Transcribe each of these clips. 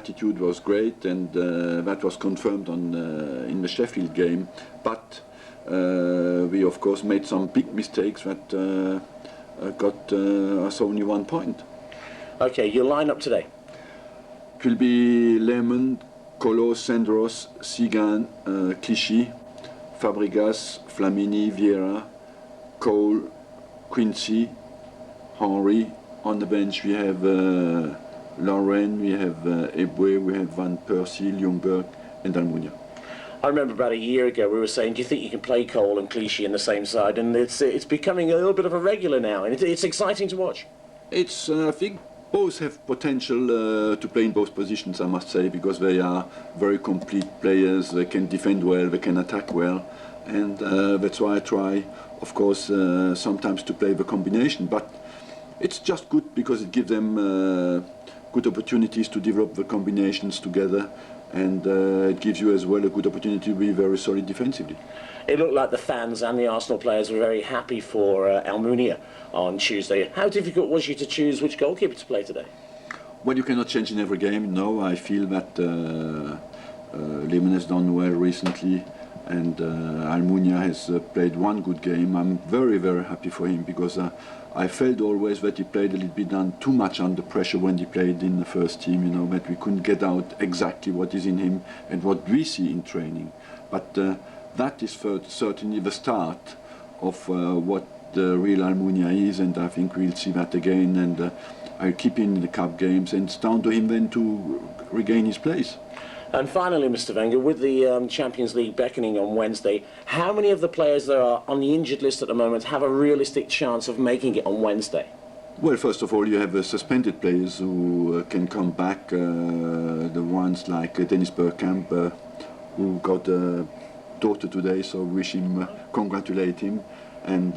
attitude was great, and that was confirmed on in the Sheffield game. But we of course made some big mistakes that got us only 1 point. Okay, your line-up today. It will be Lehmann, Colo, Sandros, Sugden, Clichy, Fabregas, Flamini, Vieira, Cole, Quincy, Henry. On the bench we have Lauren, we have Eboué, we have Van Persie, Thornburgh and Almunia. I remember about a year ago we were saying, do you think you can play Cole and Clichy in the same side? And it's becoming a little bit of a regular now, and it's exciting to watch. It's I think both have potential to play in both positions, I must say, because they are very complete players. They can defend well, they can attack well, and that's why I try, of course, sometimes to play the combination. But it's just good because it gives them good opportunities to develop the combinations together, and it gives you as well a good opportunity to be very solid defensively. It looked like the fans and the Arsenal players were very happy for Almunia on Tuesday. How difficult was it to choose which goalkeeper to play today? Well, you cannot change in every game. No, I feel that Lehmann has done well recently, and Almunia has played one good game. I'm very, very happy for him, because I felt always that he played a little bit too much under pressure when he played in the first team, you know, that we couldn't get out exactly what is in him and what we see in training. But that is certainly the start of what the real Almunia is, and I think we'll see that again, and I'll keep him in the cup games, and it's down to him then to regain his place. And finally, Mr. Wenger, with the Champions League beckoning on Wednesday, how many of the players that are on the injured list at the moment have a realistic chance of making it on Wednesday? Well, first of all, you have suspended players who can come back, the ones like Dennis Bergkamp, who got a daughter today, so wish him, congratulate him, and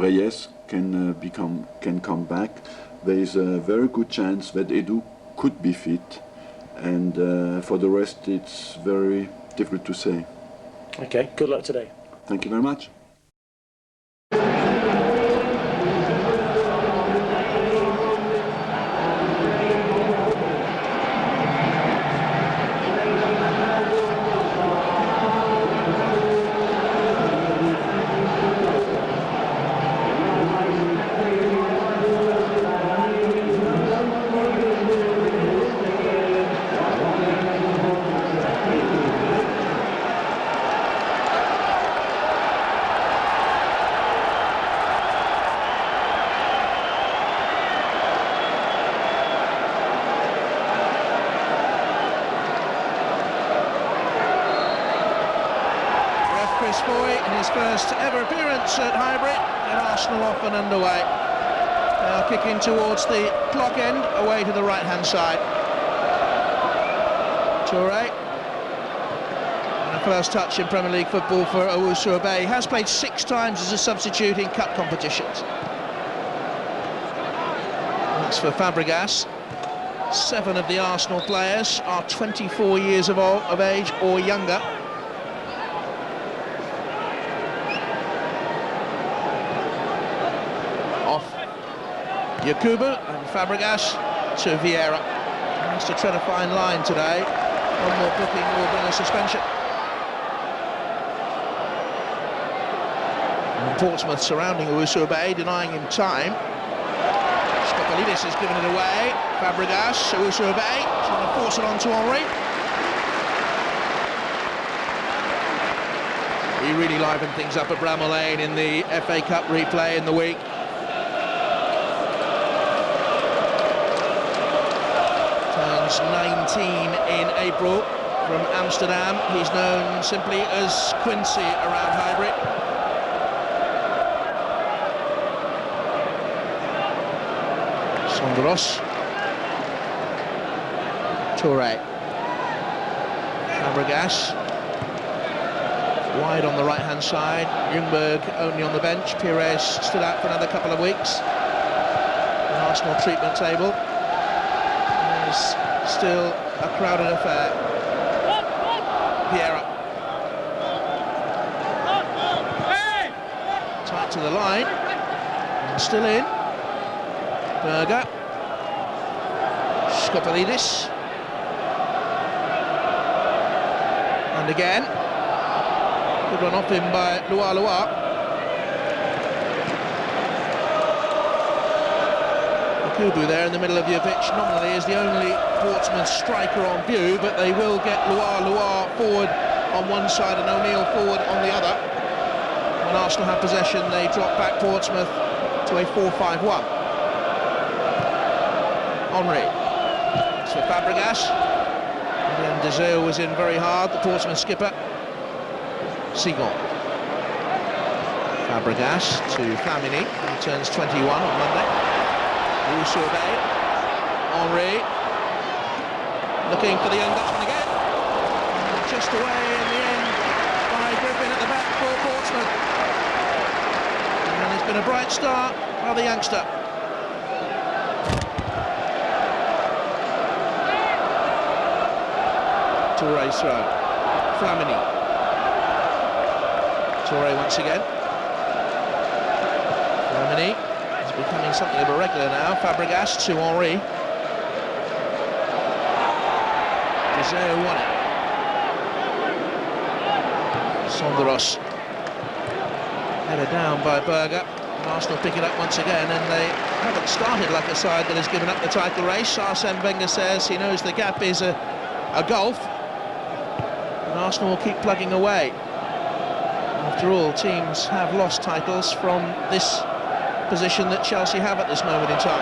Reyes can come back. There is a very good chance that Edu could be fit, and for the rest it's very difficult to say. Okay, good luck today. Thank you very much. In his first ever appearance at Highbury, and Arsenal off and underway. Now kicking towards the clock end, away to the right-hand side. Touré. And a first touch in Premier League football for Owusu-Abe. He has played 6 times as a substitute in cup competitions. That's for Fabregas. 7 of the Arsenal players are 24 years of age or younger. Yakubu and Fabregas to Vieira. He has to tread a fine line today. One more booking will bring a suspension. And Portsmouth surrounding Owusu-Abe, denying him time. Skopolidis has given it away. Fabregas, Owusu-Abe, trying to force it on to Henry. He really livened things up at Bramall Lane in the FA Cup replay in the week. Turns 19 in April, from Amsterdam. He's known simply as Quincy around Highbury. Sandros. Touré. Fabregas. Wide on the right-hand side. Ljungberg only on the bench. Pires stood out for another couple of weeks. The Arsenal treatment table is still a crowded affair. Vieira. Tight to the line. And still in. Berger. Skopalidis. And again, good run off him by Lua. Kubu there in the middle of your pitch nominally is the only Portsmouth striker on view, but they will get Lua forward on one side and O'Neill forward on the other. When Arsenal have possession, they drop back Portsmouth to a 4-5-1. Henry. So Fabregas. And then Deseo was in very hard, the Portsmouth skipper. Sugden. Fabregas to Flamini, who turns 21 on Monday. Bain. Henry looking for the young Dutchman again, and just away in the end by Griffin at the back for Portsmouth. And it's been a bright start by the youngster. Touré's throw. Flamini. Touré once again. Flamini. Becoming something of a regular now. Fabregas to Henry. Deseo won it. Sonderos. Headed down by Berger. Arsenal pick it up once again, and they haven't started like a side that has given up the title race. Arsene Wenger says he knows the gap is a gulf, and Arsenal will keep plugging away. After all, teams have lost titles from this position that Chelsea have at this moment in time.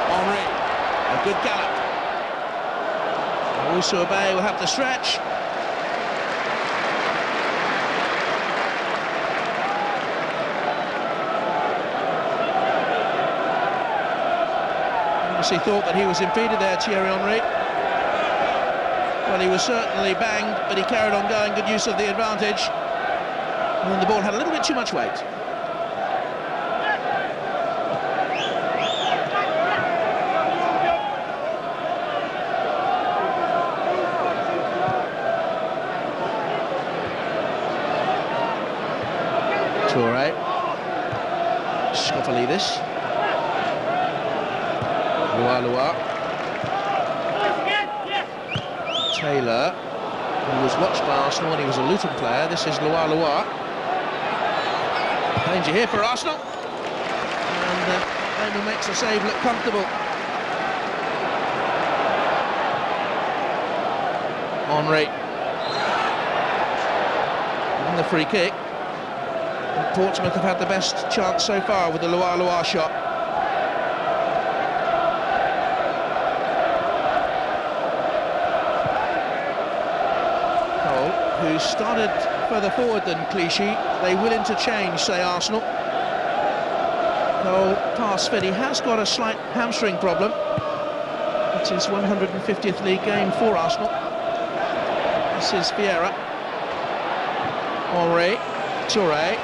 Henry, a good gallop. Bay will have to stretch. Obviously thought that he was impeded there, Thierry Henry. Well, he was certainly banged, but he carried on going, good use of the advantage. And then the ball had a little bit too much weight. Touré, Skopalidis, Lua, Taylor, who was watched by Arsenal when he was a Luton player. This is Lua. Danger here for Arsenal, and Weimer makes the save look comfortable. Henry, and the free kick. Portsmouth have had the best chance so far with the Lua shot. Cole, who started further forward than Clichy, they will interchange, say Arsenal. Cole pass fit. He has got a slight hamstring problem. It's his 150th league game for Arsenal. This is Vieira. Henry, Touré.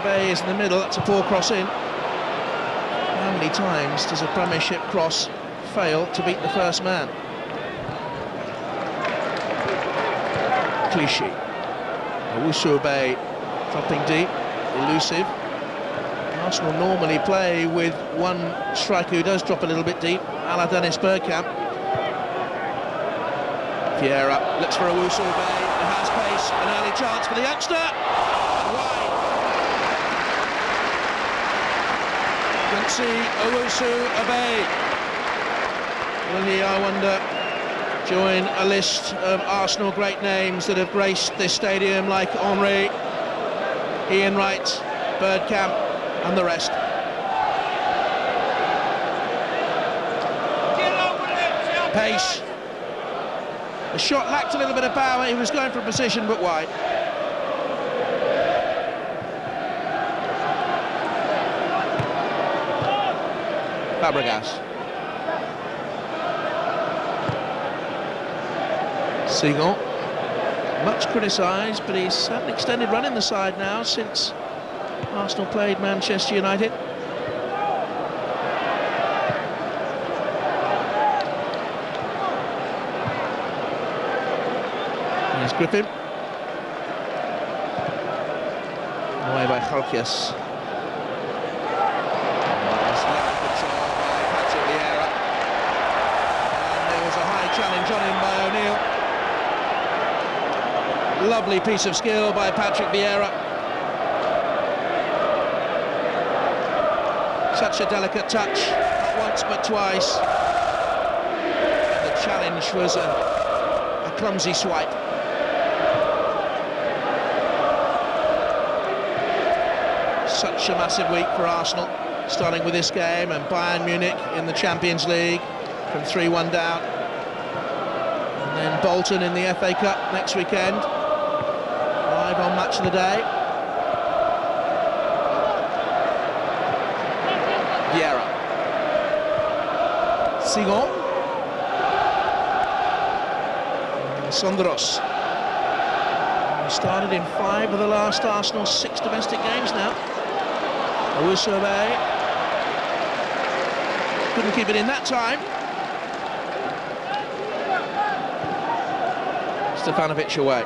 Bay is in the middle, that's a poor cross in. How many times does a Premiership cross fail to beat the first man? Clichy. Bay dropping deep, elusive. Arsenal normally play with one striker who does drop a little bit deep, a la Dennis Bergkamp. Vieira looks for Bay, it has pace, an early chance for the youngster. Wide. Can see Bay. Will he, I wonder, join a list of Arsenal great names that have graced this stadium, like Henry, Ian Wright, Bergkamp and the rest? Pace. The shot lacked a little bit of power, he was going for a position but wide. Fabregas. Sugden, much criticised, but he's had an extended run in the side now since Arsenal played Manchester United. Here's Griffin. Away by Chalkias. challenge on him by O'Neill. Lovely piece of skill by Patrick Vieira. Such a delicate touch, not once but twice. And the challenge was a clumsy swipe. Such a massive week for Arsenal, starting with this game and Bayern Munich in the Champions League from 3-1 down. And then Bolton in the FA Cup next weekend, live on Match of the Day. Vieira. Sigon. Sondros. He started in 5 of the last Arsenal 6 domestic games now. Owusu-Obey. Couldn't keep it in that time. Stefanovic away.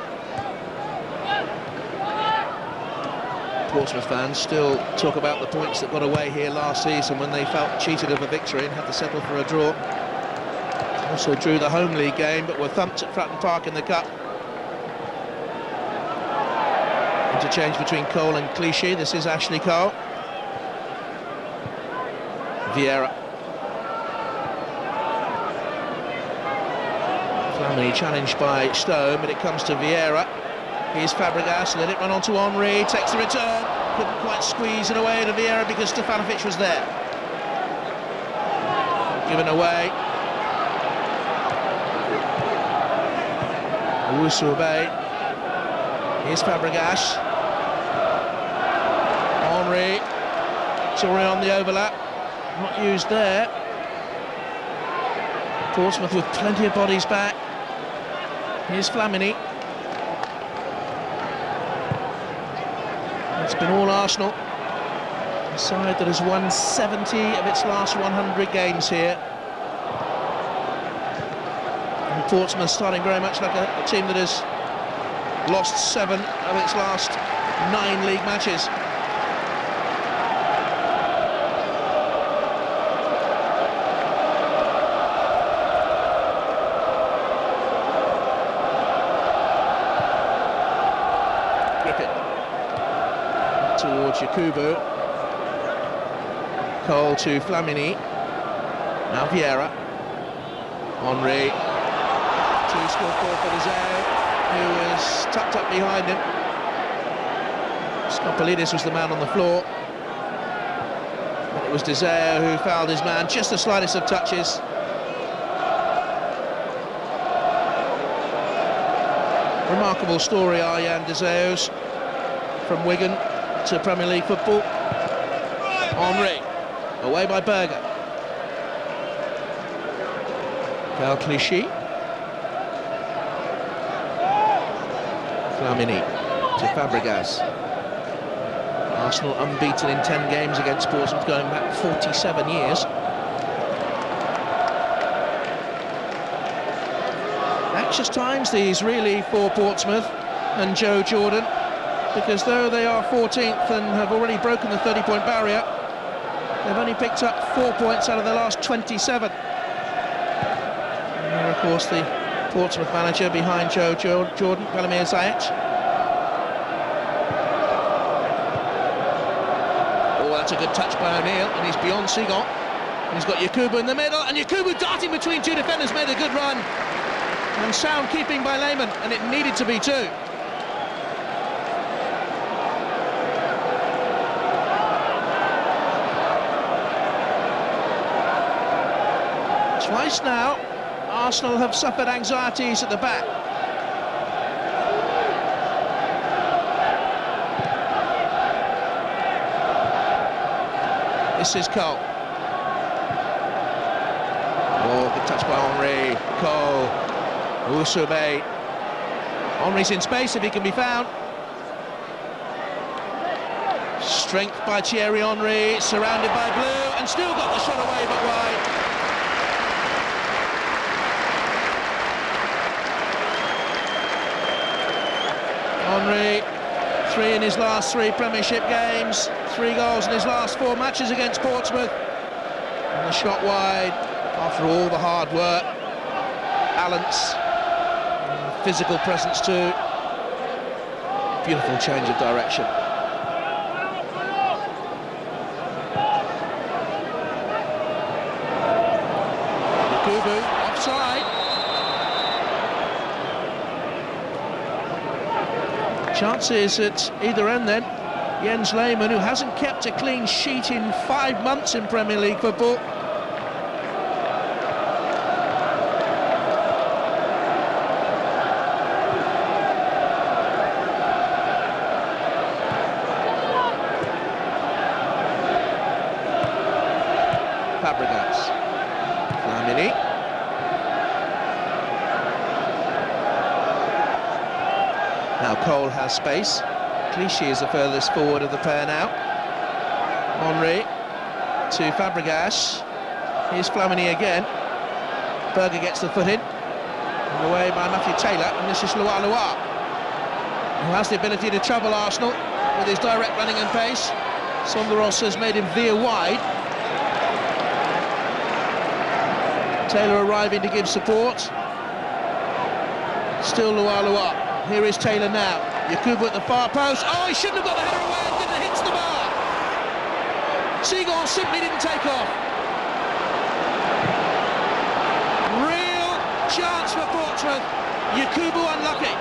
Portsmouth fans still talk about the points that got away here last season when they felt cheated of a victory and had to settle for a draw. Also drew the home league game but were thumped at Fratton Park in the Cup. Interchange between Cole and Clichy. This is Ashley Cole. Vieira. Flamini challenged by Stone, but it comes to Vieira. Here's Fabregas, let it run on to Henry, takes the return. Couldn't quite squeeze it away to Vieira because Stefanovic was there. Given away. Owusu-Obey. Here's Fabregas. Henry. Torre on the overlap. Not used there. Portsmouth with plenty of bodies back. Here's Flamini. It's been all Arsenal. A side that has won 70 of its last 100 games here. And Portsmouth starting very much like a team that has lost 7 of its last 9 league matches. Towards Yakubu. Cole to Flamini. Now Vieira. Henry. 2 scored for Deseo, who was tucked up behind him. Skopolidis was the man on the floor. But it was Deseo who fouled his man, just the slightest of touches. Remarkable story, Arjan Deseo's, from Wigan to Premier League football. Henry, away by Berger. Cal Clichy. Flamini to Fabregas. Arsenal unbeaten in 10 games against Portsmouth, going back 47 years. Anxious times these, really, for Portsmouth and Joe Jordan, because though they are 14th and have already broken the 30-point barrier, they've only picked up 4 points out of the last 27. And there, of course, the Portsmouth manager behind Joe Jordan, Velimir Zajic. Oh, that's a good touch by O'Neill, and he's beyond Sigon. And he's got Yakubu in the middle, and Yakubu darting between 2 defenders made a good run. And sound keeping by Lehmann, and it needed to be too. Twice now, Arsenal have suffered anxieties at the back. This is Cole. Oh, good touch by Henry. Cole. Owusu-Obey. Henry's in space if he can be found. Strength by Thierry Henry, surrounded by blue, and still got the shot away but wide. Henry, 3 in his last 3 Premiership games, 3 goals in his last 4 matches against Portsmouth. And the shot wide after all the hard work. balance, physical presence too. Beautiful change of direction. Yakubu, offside. Chances at either end then. Jens Lehmann, who hasn't kept a clean sheet in 5 months in Premier League football. Fabregas. Flamini. Now Cole has space. Clichy is the furthest forward of the pair now. Henry to Fabregas. Here's Flamini again. Berger gets the foot in. And away by Matthew Taylor, and this is Loa, who has the ability to trouble Arsenal with his direct running and pace. Sonderos has made him veer wide. Taylor arriving to give support. Still Loa. Here is Taylor now. Yakubu at the far post. Oh, he shouldn't have got the header away and didn't hit the bar. Seagull simply didn't take off. Real chance for Portsmouth. Yakubu unlucky.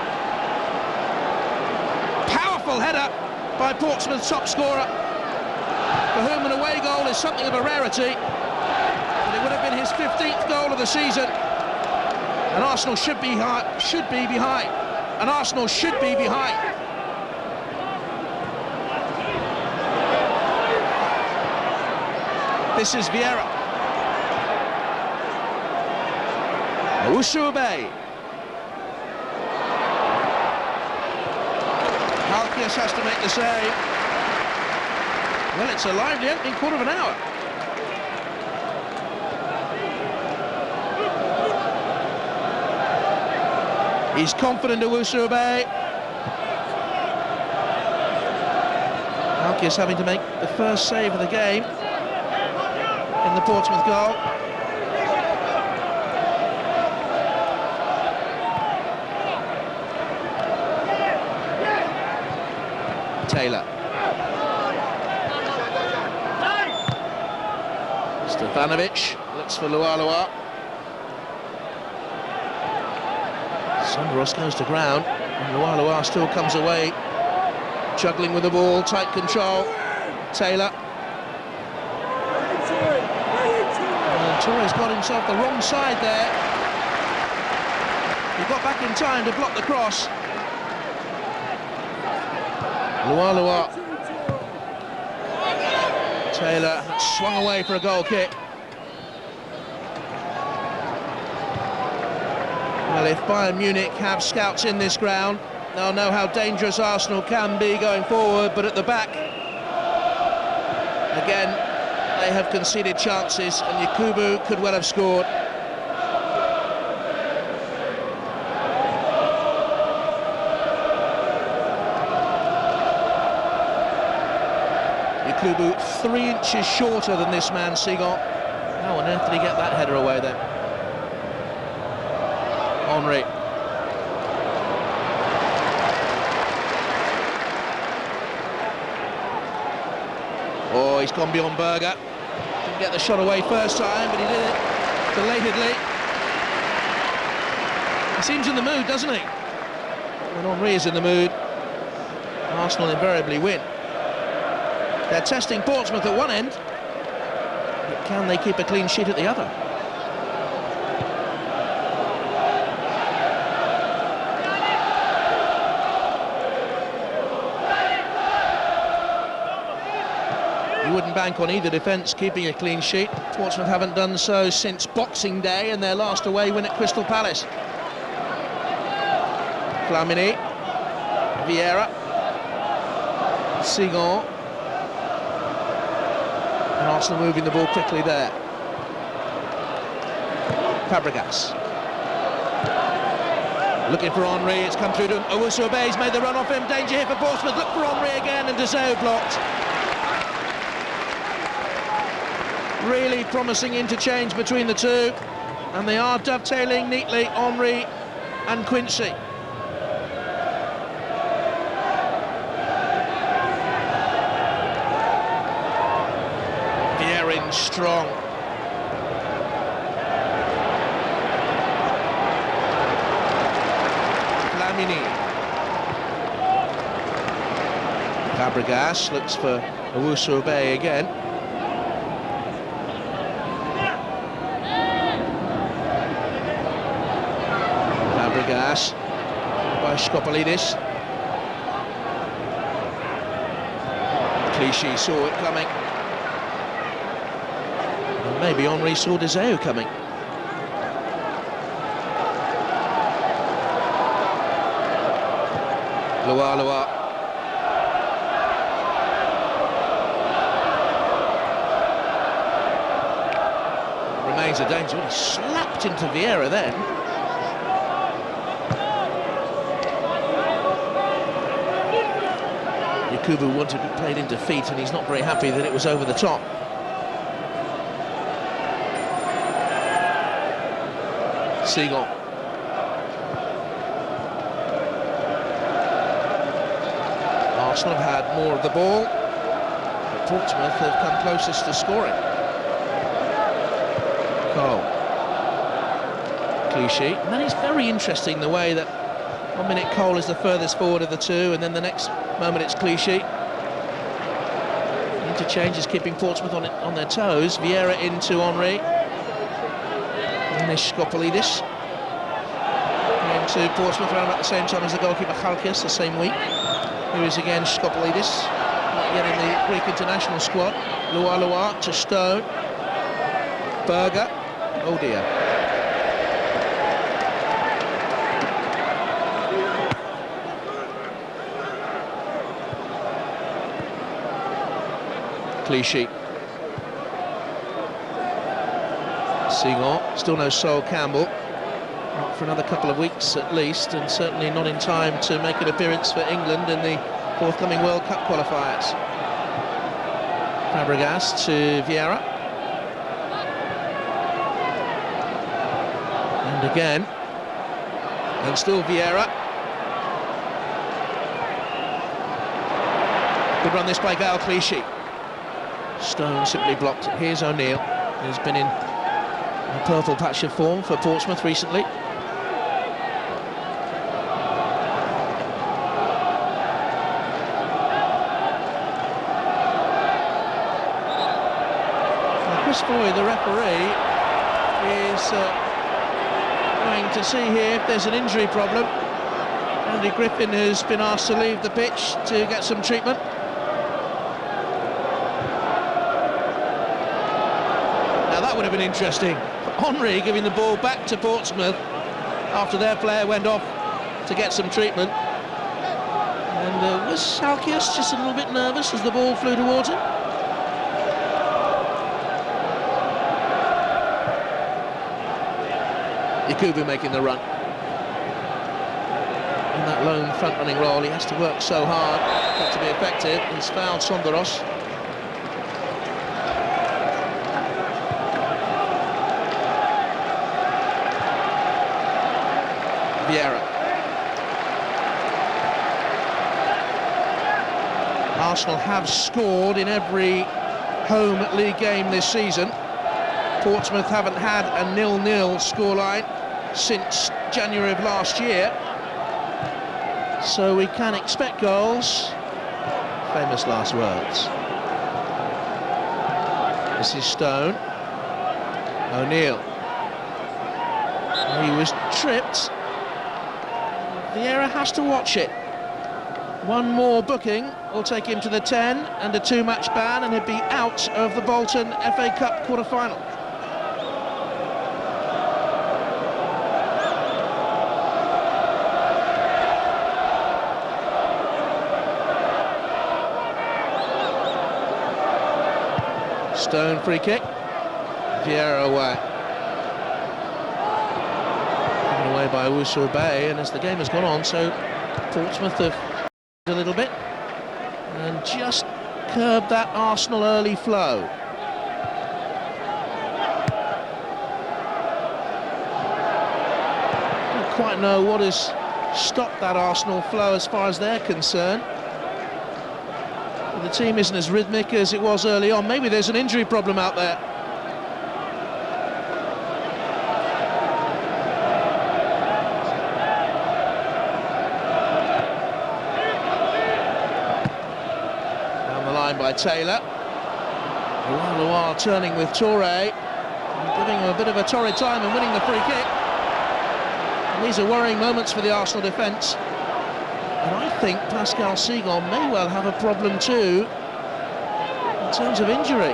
Powerful header by Portsmouth's top scorer, for whom an away goal is something of a rarity. But it would have been his 15th goal of the season. And Arsenal should be behind. And Arsenal should be behind. This is Vieira. Owusu-Obey. Halkias has to make the save. Well, it's a lively opening quarter of an hour. He's confident, Owusu-Obey. Halkias having to make the first save of the game in the Portsmouth goal. Taylor. Stefanovic looks for Loa. Sonderos goes to ground, and Loa still comes away, juggling with the ball, tight control. Taylor. And Torres got himself the wrong side there. He got back in time to block the cross. Loa. Taylor swung away for a goal kick. Well, if Bayern Munich have scouts in this ground, they'll know how dangerous Arsenal can be going forward, but at the back, again, they have conceded chances, and Yakubu could well have scored. Yakubu 3 inches shorter than this man, Seagull. How on earth did he get that header away then? Henry. Oh, he's gone beyond Berger. Didn't get the shot away first time, but he did it belatedly. He seems in the mood, doesn't he? When Henry is in the mood, Arsenal invariably win. They're testing Portsmouth at one end, but can they keep a clean sheet at the other? You wouldn't bank on either defence keeping a clean sheet. Portsmouth haven't done so since Boxing Day and their last away win at Crystal Palace. Flamini, Vieira, Seagull, and Arsenal moving the ball quickly there. Fabregas. Looking for Henry, it's come through to Owusu-Obey's made the run off him, danger here for Portsmouth, look for Henry again, and Deseo blocked. Really promising interchange between the two, and they are dovetailing neatly, Henry and Quincy. Vieira in strong. Fabregas looks for Owusu-Obey again. Fabregas by Skopolidis. Clichy saw it coming. And maybe Henry saw Deseu coming. Loa. Remains a danger. He slapped into Vieira then. Yakubu wanted to be played in defeat, and he's not very happy that it was over the top. Seagull. Arsenal have had more of the ball, but Portsmouth have come closest to scoring. Cole. Clichy. And then it's very interesting the way that 1 minute Cole is the furthest forward of the two, and then the next moment it's Clichy. Interchange is keeping Portsmouth on their toes. Vieira into Henry. And this Skopolidis. Into Portsmouth around about the same time as the goalkeeper Chalkis, the same week. Here is again Skopolidis, not yet in the Greek international squad. Loa to Stone. Berger. Oh dear. Clichy. Seagull. Still no Sol Campbell. Not for another couple of weeks at least, and certainly not in time to make an appearance for England in the forthcoming World Cup qualifiers. Fabregas to Vieira. And again. And still Vieira. Good run this by Gael Clichy. Stone simply blocked it. Here's O'Neill, who's been in a purple patch of form for Portsmouth recently. Chris Boy, the referee, is going to see here if there's an injury problem. Andy Griffin has been asked to leave the pitch to get some treatment. Now that would have been interesting. Henry giving the ball back to Portsmouth after their player went off to get some treatment. And was Chalkis just a little bit nervous as the ball flew towards him? Yakubu making the run. In that lone front-running role, he has to work so hard not to be effective. He's fouled Sonderos. Vieira. Arsenal have scored in every home league game this season. Portsmouth haven't had a 0-0 scoreline since January of last year, so we can expect goals. Famous last words. This is Stone. O'Neill. He was tripped. Vieira has to watch it. One more booking will take him to the 10 and a 2-match ban, and he'll be out of the Bolton FA Cup quarter-final. Stone free kick. Vieira away. Given away by Owusu-Obey, and as the game has gone on, so Portsmouth have a little bit and just curbed that Arsenal early flow. quite know what has stopped that Arsenal flow as far as they're concerned. The team isn't as rhythmic as it was early on. Maybe there's an injury problem out there. Down the line by Taylor. Luar turning with Touré, giving him a bit of a torrid time and winning the free kick. And these are worrying moments for the Arsenal defence. And I think Pascal Seagal may well have a problem too in terms of injury.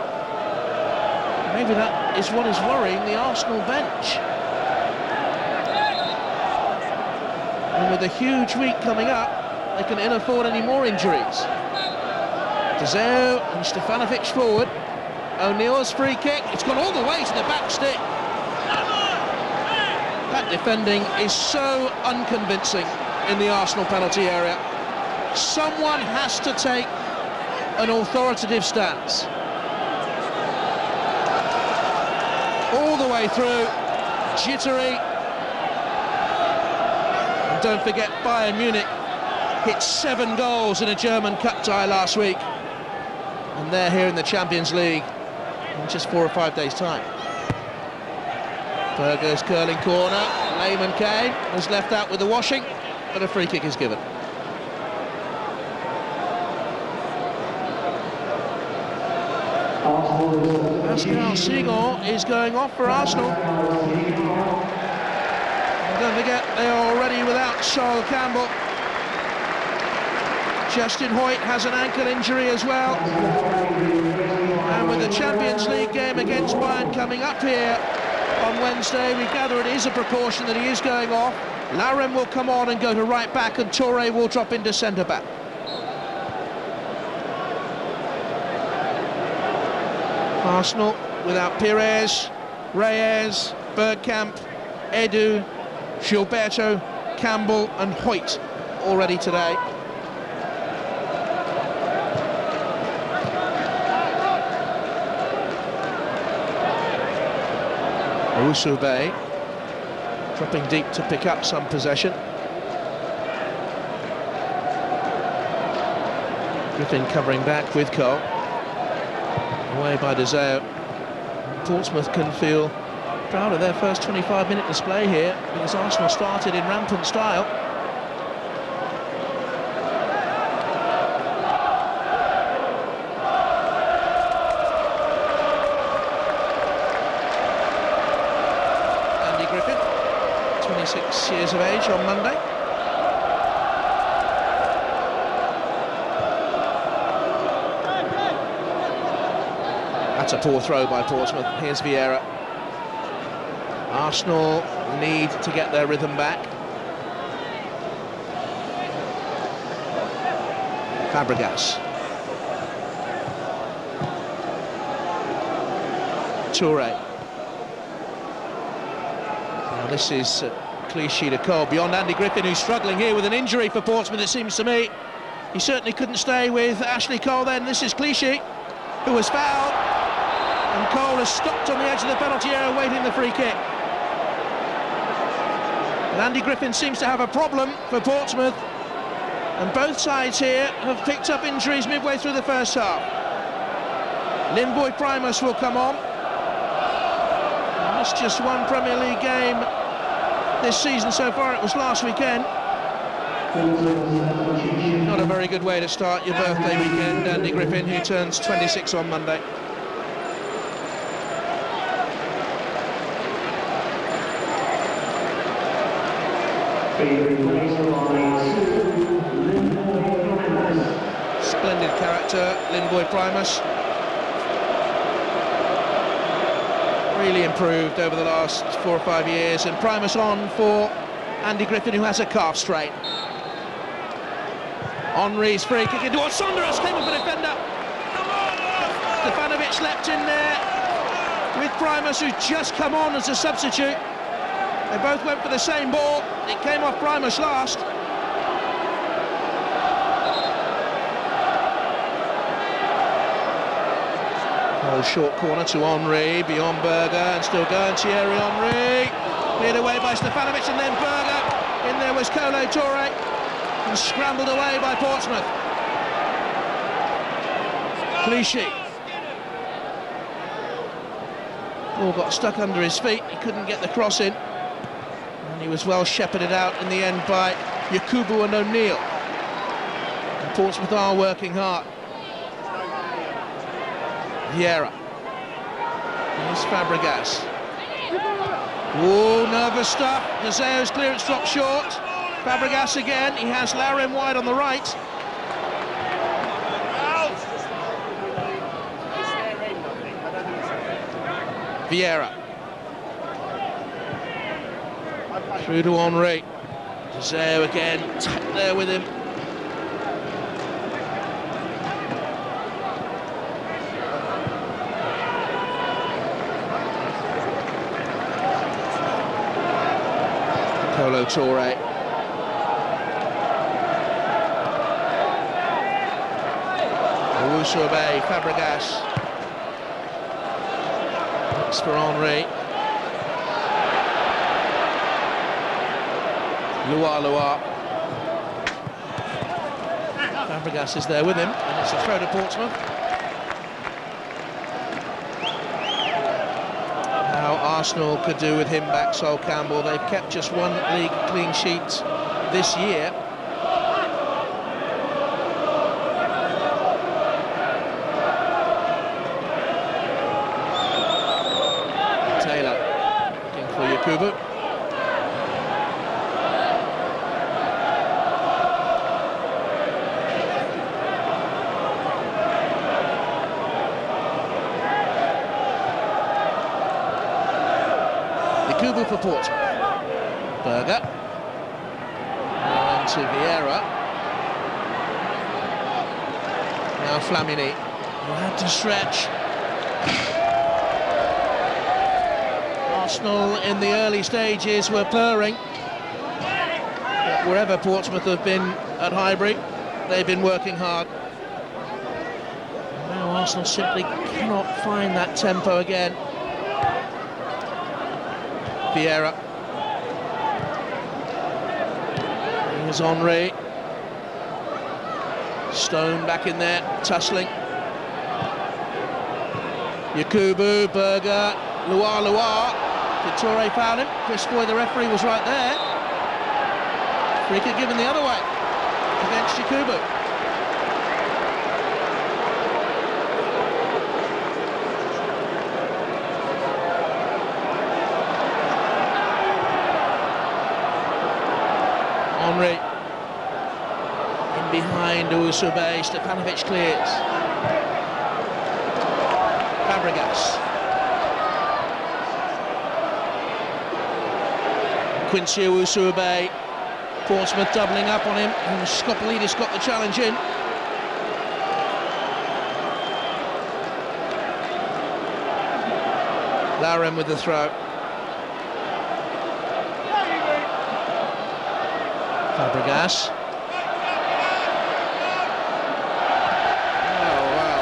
Maybe that is what is worrying the Arsenal bench. And with a huge week coming up, they can ill afford any more injuries. De Gea and Stefanovic forward. O'Neill's free kick, it's gone all the way to the back stick. That defending is so unconvincing in the Arsenal penalty area. Someone has to take an authoritative stance. All the way through, jittery. And don't forget, Bayern Munich hit 7 goals in a German cup tie last week. And they're here in the Champions League in just 4 or 5 days' time. Berger's curling corner. Lehman Kane was left out with the washing, but a free kick is given. Pascal Seagal is going off for Arsenal. And don't forget, they are already without Charles Campbell. Justin Hoyt has an ankle injury as well. And with the Champions League game against Bayern coming up here on Wednesday, we gather it is a precaution that he is going off. Larin will come on and go to right back, and Touré will drop into centre back. Arsenal without Pires, Reyes, Bergkamp, Edu, Gilberto, Campbell and Hoyt already today. Bay dropping deep to pick up some possession. Griffin covering back with Cole. Away by De Gea. Portsmouth can feel proud of their first 25-minute display here, because Arsenal started in rampant style. Andy Griffin, 26 years of age on Monday. That's a poor throw by Portsmouth. Here's Vieira. Arsenal need to get their rhythm back. Fabregas. Touré. Now this is Clichy to Cole, beyond Andy Griffin, who's struggling here with an injury for Portsmouth, it seems to me. He certainly couldn't stay with Ashley Cole then. This is Clichy, who was fouled. And Cole has stopped on the edge of the penalty area waiting the free kick. And Andy Griffin seems to have a problem for Portsmouth. And both sides here have picked up injuries midway through the first half. Lindboy Primus will come on. And that's just one Premier League game this season so far. It was last weekend. Not a very good way to start your birthday weekend, Andy Griffin, who turns 26 on Monday. Splendid character, Lindboy Primus. Really improved over the last 4 or 5 years, and Primus on for Andy Griffin, who has a calf strain. Henry's free kick into Saunders, came up a defender. Stefanovic leapt in there with Primus, who's just come on as a substitute. They both went for the same ball. It came off Primus last. Oh, short corner to Henry, beyond Berger, and still going Thierry Henry. Cleared away by Stefanovic, and then Berger. In there was Kolo Touré, and scrambled away by Portsmouth. Clichy. Ball got stuck under his feet, he couldn't get the cross in. And he was well shepherded out in the end by Yakubu and O'Neill. And Portsmouth are working hard. Vieira. Here's Fabregas. Oh, nervous stuff. Deseo's clearance dropped short. Fabregas again. He has Larin wide on the right. Vieira. Through to Henry. Deseo again, tight there with him. Kolo Touré. Owusu-Abe, Fabregas. Next for Henry. Lua. Fabregas is there with him, and it's a throw to Portsmouth. How Arsenal could do with him back, Sol Campbell. They've kept just one league clean sheet this year. Taylor looking for Yakubu. Yakubu for Portsmouth. Berger. On to Vieira. Now Flamini, who had to stretch. Arsenal in the early stages were purring. But wherever Portsmouth have been at Highbury, they've been working hard. Now Arsenal simply cannot find that tempo again. Vieira. Here's Henry. Stone back in there, tussling. Yakubu, Berger, Lua. Did Touré foul him? Chris Foy, the referee, was right there. Free kick given the other way against Yakubu. Henry in behind Owusu-Abe. Stefanovic clears. Fabregas. Quincy Owusu-Abe. Portsmouth doubling up on him, and Skopolidis got the challenge in. Larin with the throw. Fabregas. Oh, wow.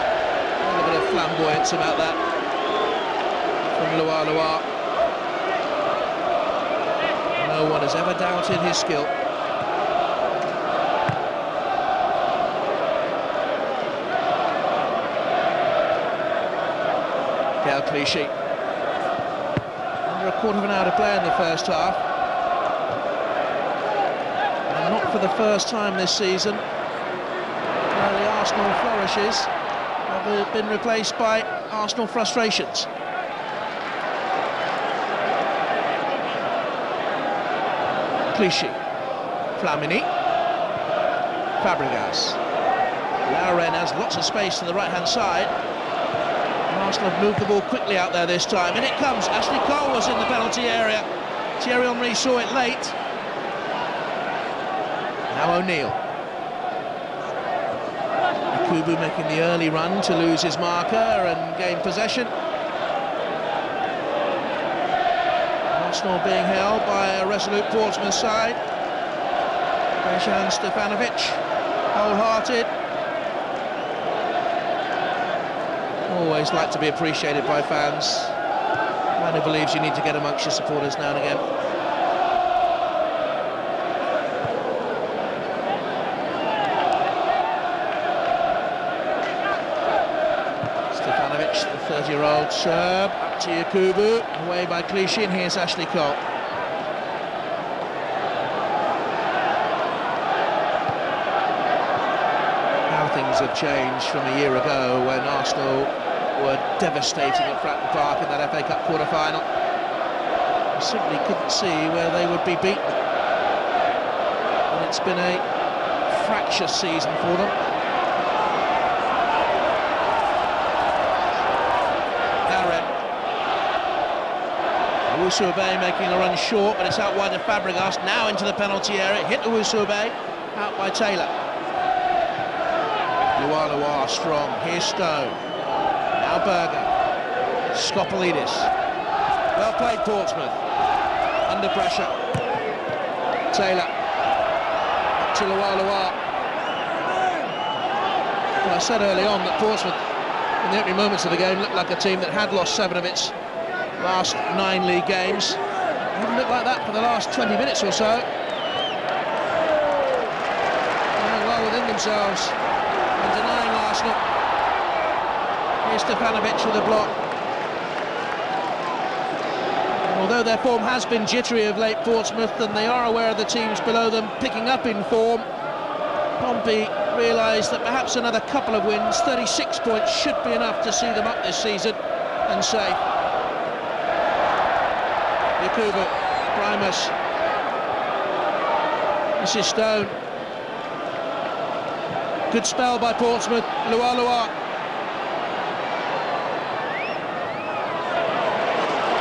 A little bit of flamboyance about that from Lua. No one has ever doubted his skill. Clichy. Under a quarter of an hour to play in the first half. For the first time this season, the Arsenal flourishes have been replaced by Arsenal frustrations. Clichy, Flamini, Fabregas. Larin has lots of space to the right-hand side. And Arsenal have moved the ball quickly out there this time. And it comes. Ashley Cole was in the penalty area. Thierry Henry saw it late. Now O'Neill. Yakubu making the early run to lose his marker and gain possession. Arsenal being held by a resolute Portsmouth side. Dejan Stefanovic, wholehearted. Always like to be appreciated by fans. Man who believes you need to get amongst your supporters now and again. 30-year-old Serb, up to Yakubu, away by Clichy, and here's Ashley Cole. How things have changed from a year ago when Arsenal were devastating at Fratton Park in that FA Cup quarter-final. You simply couldn't see where they would be beaten. And it's been a fractious season for them. Bain making a run short, but it's out wide of Fabregas, now into the penalty area, hit Bain, out by Taylor. Luar strong, here's Stone, now Berger, Skopolidis, well played Portsmouth, under pressure, Taylor, up to Luar. Well, I said early on that Portsmouth, in the opening moments of the game, looked like a team that had lost 7 of its last 9 league games. It didn't look like that for the last 20 minutes or so. Playing well within themselves and denying Arsenal. Here's Stefanovic with a block. And although their form has been jittery of late, Portsmouth, and they are aware of the teams below them picking up in form, Pompey realised that perhaps another couple of wins, 36 points, should be enough to see them up this season and safe. Yakubu, Primus, this is Stone. Good spell by Portsmouth, Luar.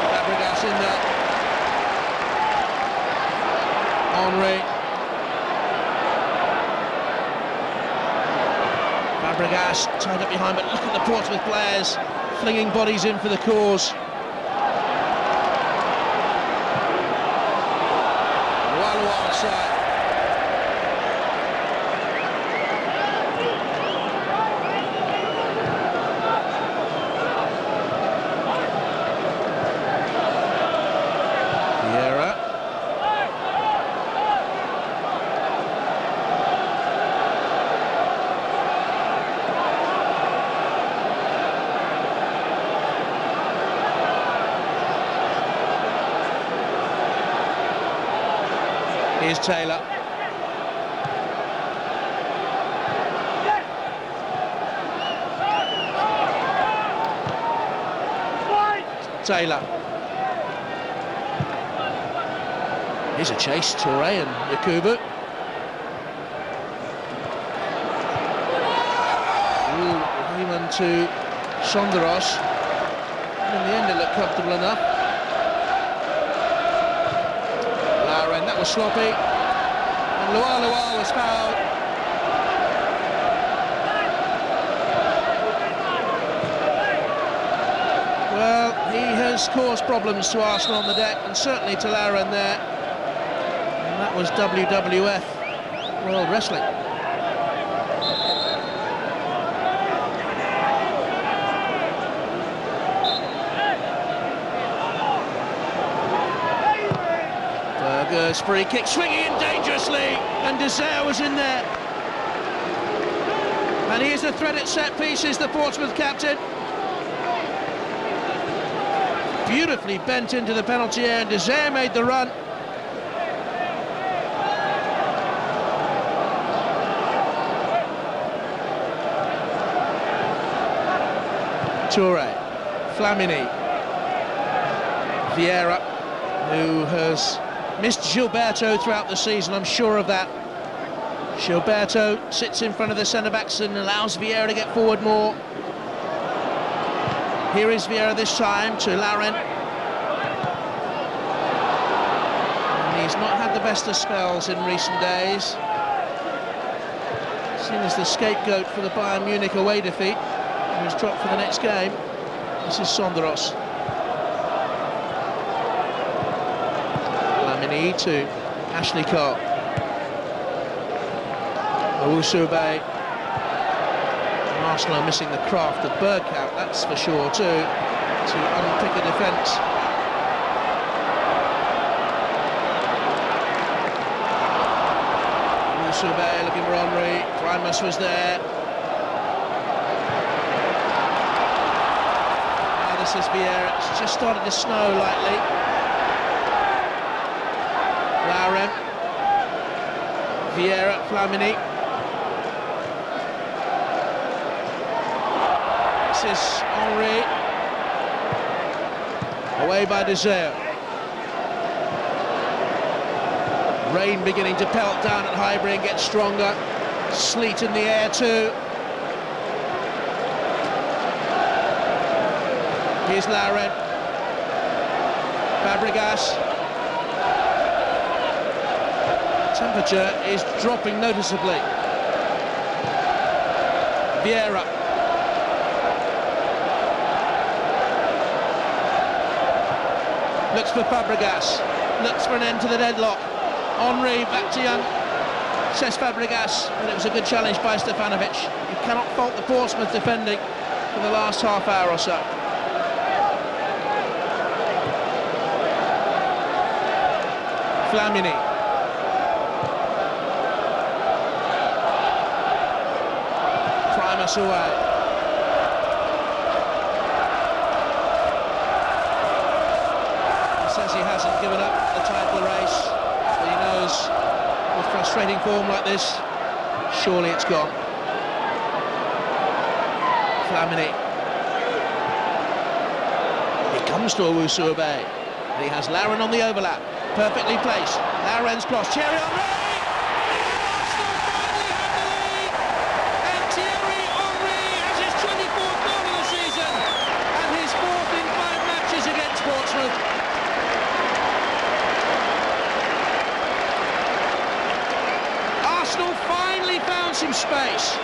Fabregas in there. Henry. Fabregas tied up behind, but look at the Portsmouth players flinging bodies in for the cause. Side. Vieira. Here's Taylor. Taylor. Here's a chase, Touré and Yakubu. Weimer to Sonderos. In the end it looked comfortable enough. That was sloppy, and Luar was fouled. Well, he has caused problems to Arsenal on the deck, and certainly to Lauren there. And that was WWF, World Wrestling. Free kick, swinging in dangerously, and Desire was in there. And he is the threat at set pieces, the Portsmouth captain. Beautifully bent into the penalty area, and Desire made the run. Touré, Flamini, Vieira, who has missed Gilberto throughout the season, I'm sure of that. Gilberto sits in front of the centre-backs and allows Vieira to get forward more. Here is Vieira this time to Lauren. And he's not had the best of spells in recent days. Seen as the scapegoat for the Bayern Munich away defeat. He was dropped for the next game. This is Sonderos. To Ashley Cole. Bain. Arsenal are missing the craft of Bergkamp, that's for sure too, to unpick a defence. Bain looking for Henry. Primus was there. says Vieira. It's just started to snow lightly. Lauren. Vieira, Flamini. This is Henry. Away by De Gea. Rain beginning to pelt down at Highbury and get stronger. Sleet in the air too. Here's Lauren. Fabregas. Temperature is dropping noticeably. Vieira. Looks for Fabregas. Looks for an end to the deadlock. Henry back to Young. Says Fabregas, but it was a good challenge by Stefanovic. You cannot fault the Portsmouth defending for the last half hour or so. Flamini. Primus away. He says he hasn't given up the title race, but he knows with frustrating form like this, surely it's gone. Flamini. He comes to Owusu Obey. He has Lauren on the overlap. Perfectly placed. Lauren's cross. Thierry Henry! Arsenal finally have the lead! And Thierry Henry has his 24th goal of the season and his 4th in 5 matches against Portsmouth. Arsenal finally found some space.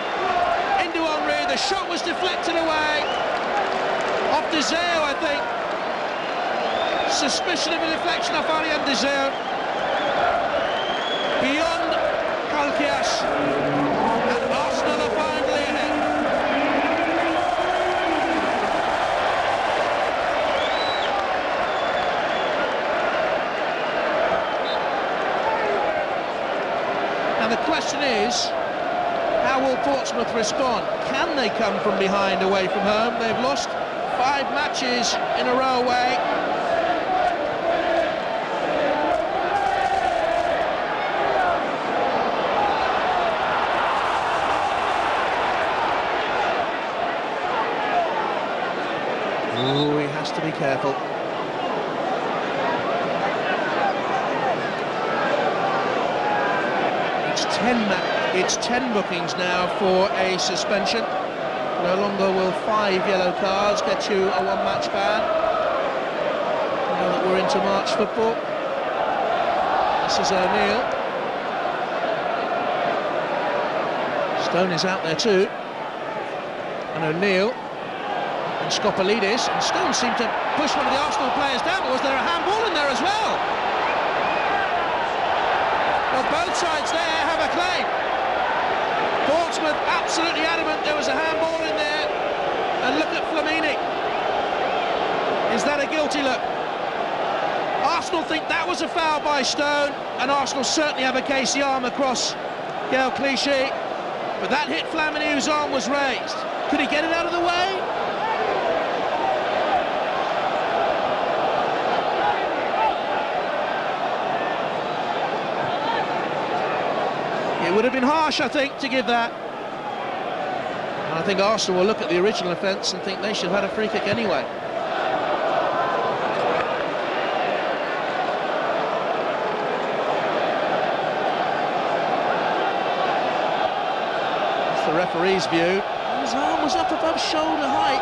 Into Henry. The shot was deflected away. Off De Gea, I think. Suspicion of a deflection off Ariane De Gea. Beyond Kalkias. And Arsenal are finally ahead. Now the question is, how will Portsmouth respond? Can they come from behind away from home? They've lost 5 matches in a row away. Oh, he has to be careful. It's 10 bookings now for a suspension. No longer will 5 yellow cards get you a 1-match ban. Now that we're into March football. This is O'Neill. Stone is out there too. And O'Neill. And Skopolidis, and Stone seemed to push one of the Arsenal players down, but was there a handball in there as well? Well, both sides there have a claim. Portsmouth absolutely adamant there was a handball in there, and look at Flamini. Is that a guilty look? Arsenal think that was a foul by Stone, and Arsenal certainly have a case, the arm across Gael Clichy, but that hit Flamini, whose arm was raised. Could he get it out of the way? It would have been harsh, I think, to give that. And I think Arsenal will look at the original offence and think they should have had a free kick anyway. That's the referee's view. His arm was up above shoulder height.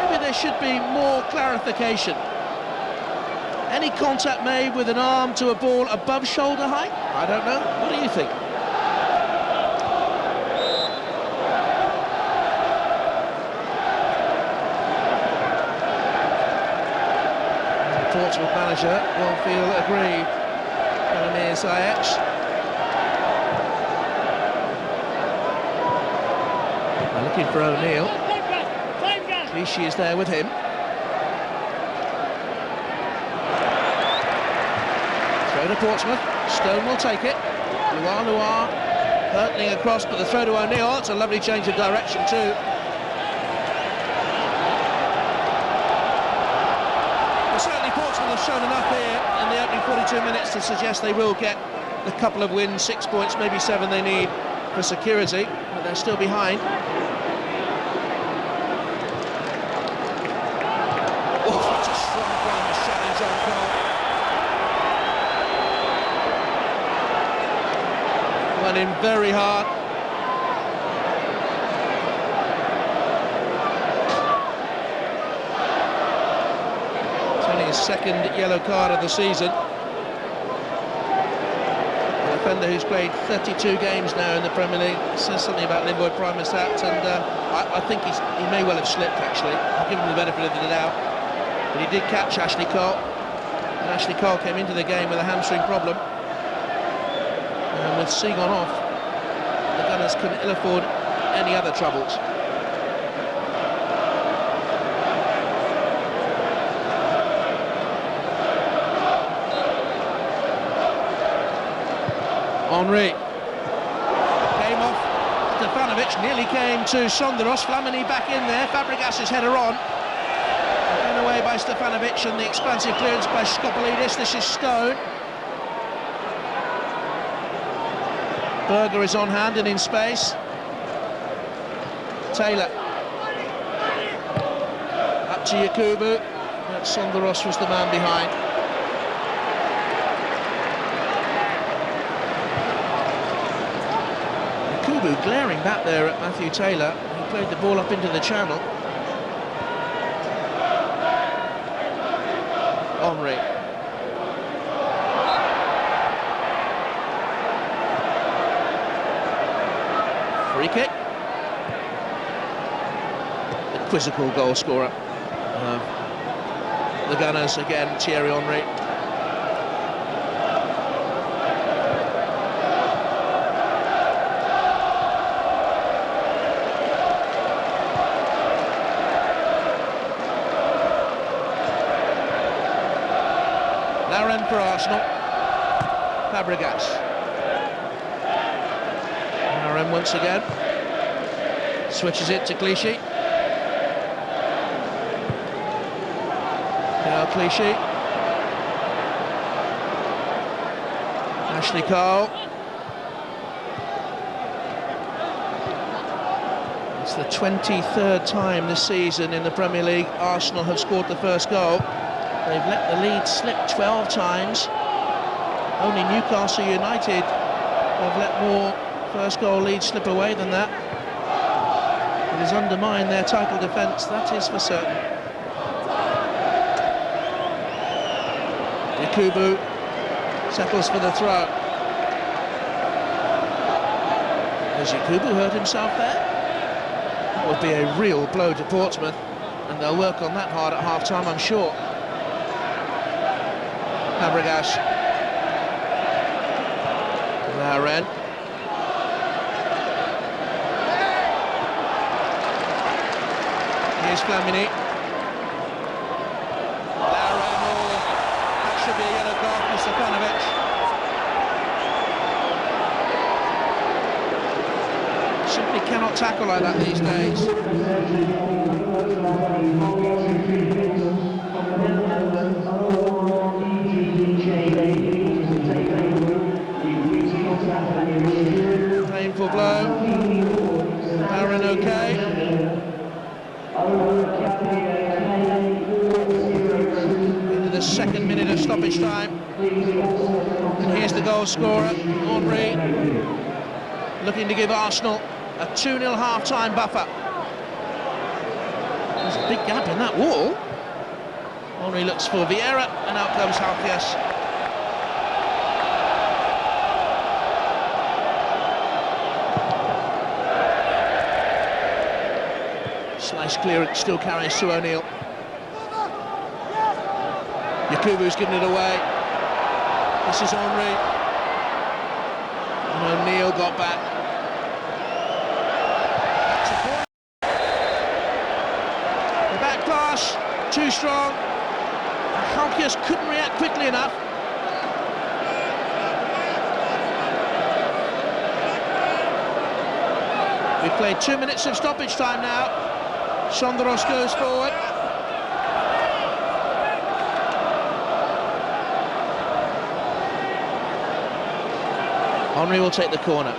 Maybe there should be more clarification. Any contact made with an arm to a ball above shoulder height? I don't know. What do you think? The Portsmouth manager will feel aggrieved. Elamir Ziyech. They're looking for O'Neill. Clichy is there with him. Throw to Portsmouth. Stone will take it. Luar hurtling across, but the throw to O'Neill. It's a lovely change of direction too. shown enough here in the opening 42 minutes to suggest they will get a couple of wins, 6 points, maybe 7 they need for security, but they're still behind. Oh, that's a strong Weimer challenge on goal. Went in very hard. His second yellow card of the season. A defender who's played 32 games now in the Premier League. Says something about Limboy Primus that, and I think he may well have slipped actually. I'll give him the benefit of the doubt. But he did catch Ashley Cole, and Ashley Cole came into the game with a hamstring problem. And with Sugden off, the Gunners can ill afford any other troubles. Henry came off. Stefanovic nearly came to Sonderos. Flamini back in there. Fabregas's header on. Taken away by Stefanovic, and the expansive clearance by Skopolidis. This is Stone. Berger is on hand and in space. Taylor. Up to Yakubu. But Sonderos was the man behind. Glaring back there at Matthew Taylor. He played the ball up into the channel. Henry. Free kick. The quizzical goal scorer. The Gunners again, Thierry Henry. For Arsenal, Fabregas. Aaron once again switches it to Clichy. Now Clichy. Ashley Cole. It's the 23rd time this season in the Premier League Arsenal have scored the first goal. They've let the lead slip 12 times. Only Newcastle United have let more first goal leads slip away than that. It has undermined their title defence, that is for certain. Yakubu settles for the throw. Has Yakubu hurt himself there? That would be a real blow to Portsmouth, and they'll work on that hard at half-time, I'm sure. Fabregas. Lauren. Here's Flamini. Lauren, oh, that should be a yellow card for Stefanovic. Simply cannot tackle like that these days. Painful blow. Aaron okay. Into the second minute of stoppage time. And here's the goal scorer, Henry, looking to give Arsenal a 2-0 half-time buffer. There's a big gap in that wall. Henry looks for Vieira, and out comes Halkias. Slice clearance still carries to O'Neill. Yakubu's given it away. This is Henry. And O'Neill got back. That's a point. The back pass, too strong. Halkias couldn't react quickly enough. We've played 2 minutes of stoppage time now. Sonderos goes forward. Henry will take the corner.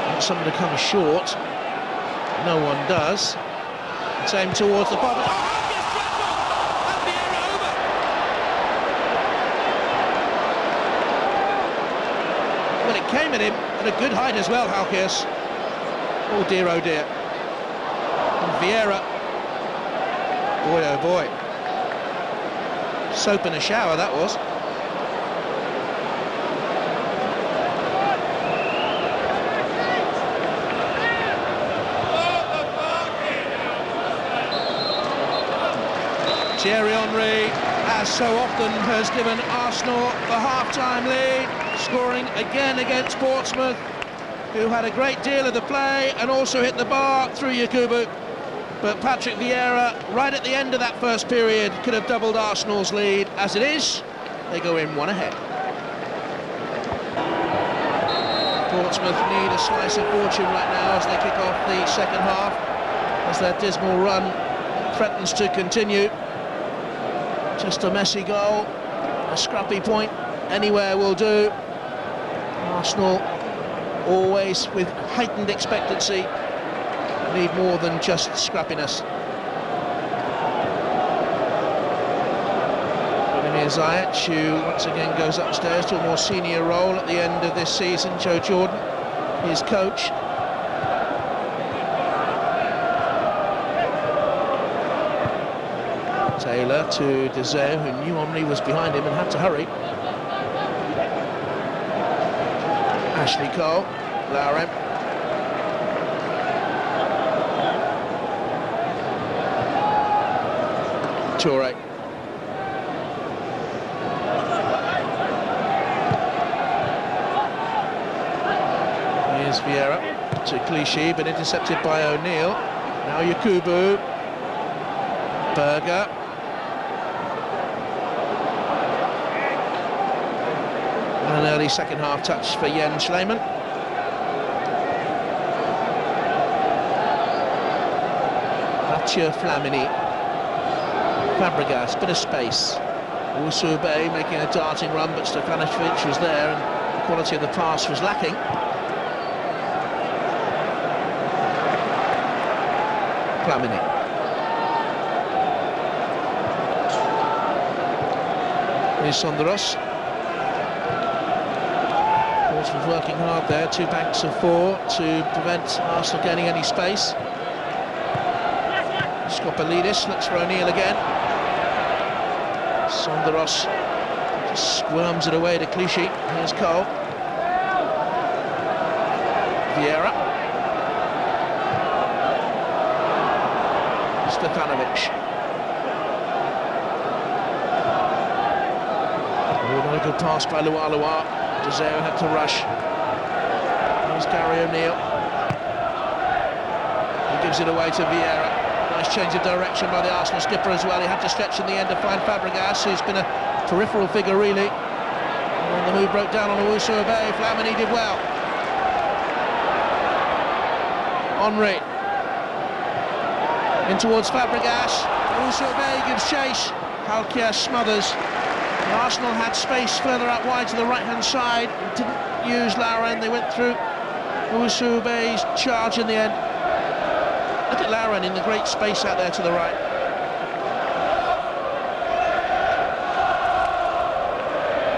Want someone to come short. No one does. It's aimed towards the bottom. Oh, and Vieira over. Well, it came at him at a good height as well, Halkias. Oh dear, oh dear. And Vieira. Boy, oh boy. Soap in a shower, that was. Thierry Henry, as so often, has given Arsenal the half-time lead, scoring again against Portsmouth, who had a great deal of the play and also hit the bar through Yakubu. But Patrick Vieira, right at the end of that first period, could have doubled Arsenal's lead. As it is, they go in one ahead. Portsmouth need a slice of fortune right now as they kick off the second half, as their dismal run threatens to continue. Just a messy goal, a scrappy point, anywhere will do. Arsenal, always with heightened expectancy, need more than just scrappiness. Vladimir Ziyech, who once again goes upstairs to a more senior role at the end of this season. Joe Jordan, his coach. Taylor to De Gea, who knew Henry was behind him and had to hurry. Ashley Cole, Lauren. Toure. Here's Vieira to Clichy, but intercepted by O'Neill. Now Yakubu. Berger. An early second half touch for Jens Lehmann. Mathieu Flamini. Fabregas, bit of space. Bain making a darting run, but Stefanovic was there and the quality of the pass was lacking. Flamini. Here's Sonderos. Portsmouth working hard there, 2 banks of 4 to prevent Arsenal gaining any space. Skopalidis looks for O'Neill again. Sonderos just squirms it away to Clichy. Here's Cole. Vieira. Stefanovic. Oh, not a good pass by Lualua. De Gea had to rush. Here's Gary O'Neill. He gives it away to Vieira. Nice change of direction by the Arsenal skipper as well. He had to stretch in the end to find Fabregas, who's been a peripheral figure really. And the move broke down on Bay. Flamini did well. Henry. In towards Fabregas. Bay gives chase. Halkias smothers. And Arsenal had space further out wide to the right-hand side. Didn't use Lauren. They went through Bay's charge in the end. Look at Lauren in the great space out there to the right.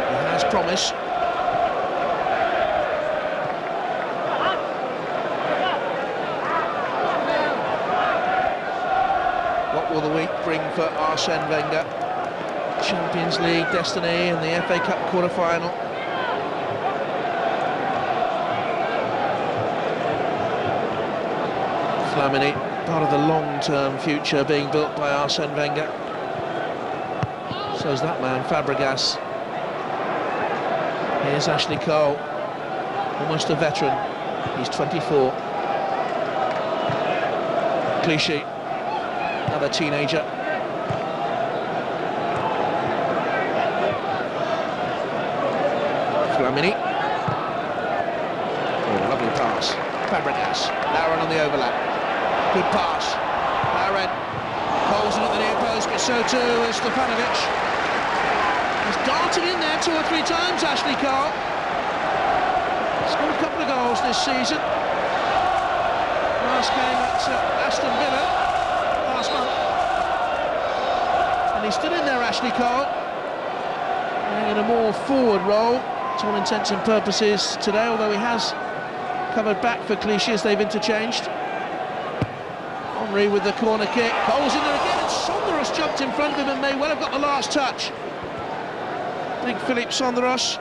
He has promise. What will the week bring for Arsene Wenger? Champions League destiny and the FA Cup quarter-final. Flamini, part of the long-term future being built by Arsene Wenger. So's that man, Fabregas. Here's Ashley Cole, almost a veteran. He's 24. Clichy, another teenager. Flamini. Oh, lovely pass. Fabregas, Lauren on the overlap. Good pass. Lauren holds it at the near post, but so too is Stefanovic. He's darted in there 2 or 3 times, Ashley Cole. Scored a couple of goals this season. Last game at Aston Villa last month. And he's still in there, Ashley Cole. Playing in a more forward role, to all intents and purposes today, although he has covered back for Clichy as they've interchanged. Henry with the corner kick. Cole's in there again, and Sonderos jumped in front of him and may well have got the last touch. Big Philippe Sonderos.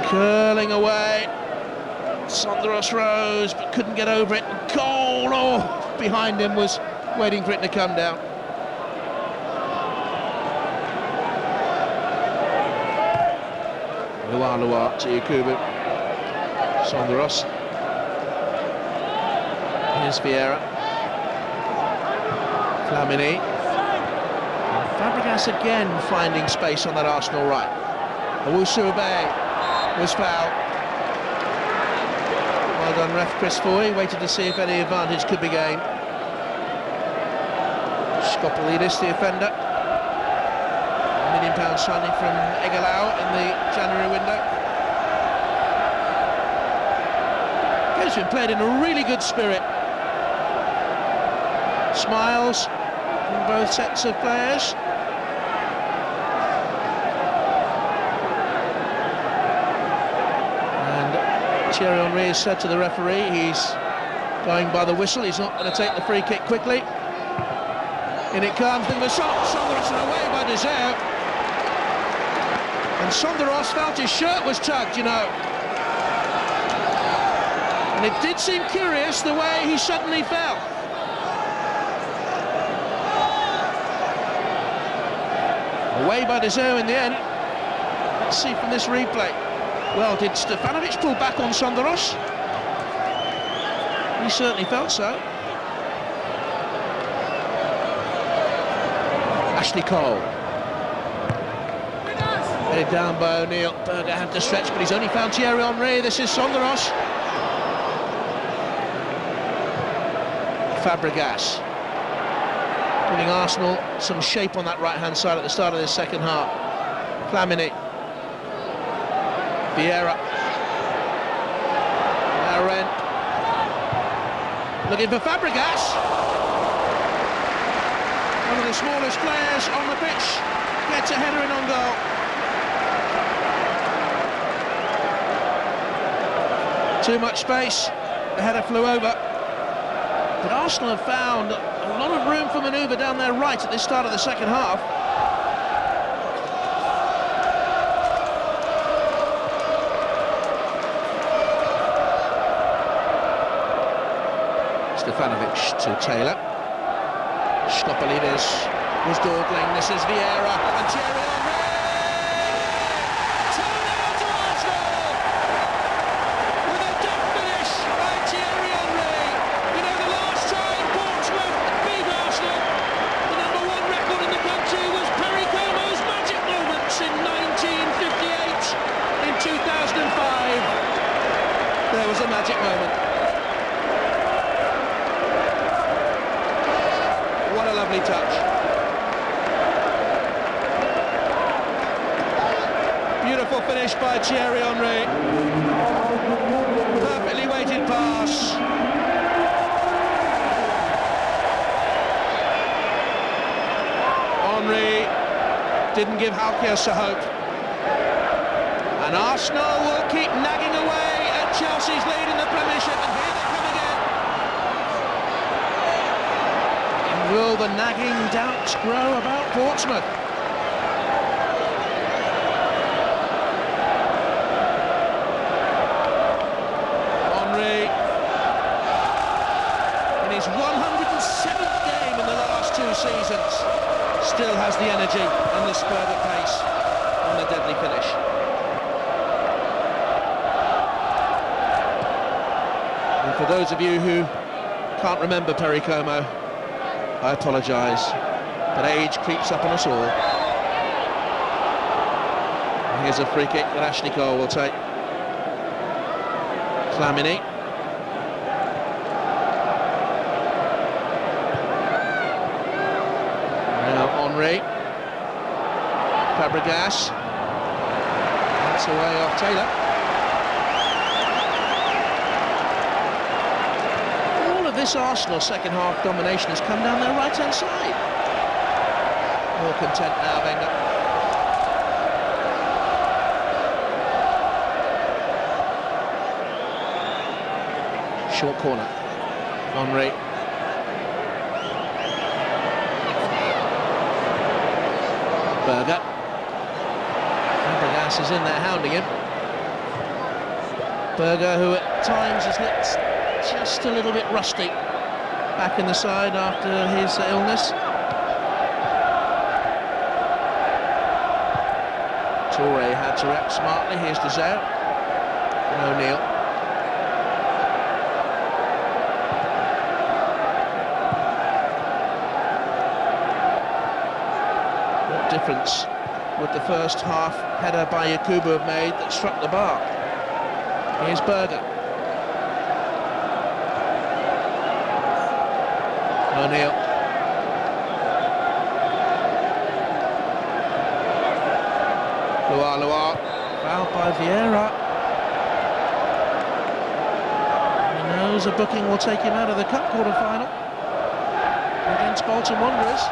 Curling away. Sonderos rose but couldn't get over it. Cole, oh, behind him, was waiting for it to come down. Luar to Yakubu. Sonderos. Here's Vieira. Flamini. And Fabregas again finding space on that Arsenal right. Owusu-Obey was fouled. Well done, ref Chris Foy. Waited to see if any advantage could be gained. Skopolidis, the offender. £1 million signing from Egalau in the January window. Game's been played in a really good spirit. Smiles from both sets of players. And Thierry Henry has said to the referee he's going by the whistle, he's not going to take the free kick quickly. In it comes, then the shot, Sonderos and away by Desert. And Sonderos felt his shirt was tugged, you know. And it did seem curious the way he suddenly fell. Away by Desert in the end. Let's see from this replay. Well, did Stefanovic pull back on Sonderos? He certainly felt so. Ashley Cole. Headed down by O'Neill. Berger had to stretch, but he's only found Thierry Henry. This is Sonderos. Fabregas. Giving Arsenal some shape on that right-hand side at the start of this second half. Flamini. Vieira. Aren. Looking for Fabregas. One of the smallest players on the pitch. Gets a header in on goal. Too much space. The header flew over. But Arsenal have found a lot of room for manoeuvre down their right at this start of the second half. Stefanovic to Taylor. Skopolidis was dawdling. This is Vieira and Thierry Henry. 2-0 to Arsenal with a death finish by Thierry Henry. You know, the last time Portsmouth beat Arsenal, the #1 record in the country was Perry Como's magic moments in 1958. In 2005, there was a magic moment. What a lovely touch. Beautiful finish by Thierry Henry. Perfectly weighted pass. Henry didn't give Halkias a hope. And Arsenal will keep nagging away at Chelsea's lead in the Premiership, and here they come again. Will the nagging doubts grow about Portsmouth? Henry, in his 107th game in the last 2 seasons, still has the energy and the spur of pace on the deadly finish. And for those of you who can't remember Perry Como, I apologise, but age creeps up on us all. And here's a free kick that Ashley Cole will take. Flamini. Henry. Fabregas. That's away off Taylor. All of this Arsenal second half domination has come down their right hand side. More content now, Wenger. Short corner. Henry. Berger. Fabregas is in there hounding him. Berger, who at times has looked just a little bit rusty, back in the side after his illness. Toure had to react smartly. Here's De Zao and O'Neill. What difference would the first half header by Yakubu have made that struck the bar? Here's Berger. O'Neill. Loire, fouled by Vieira. He knows a booking will take him out of the cup quarter-final against Bolton Wanderers.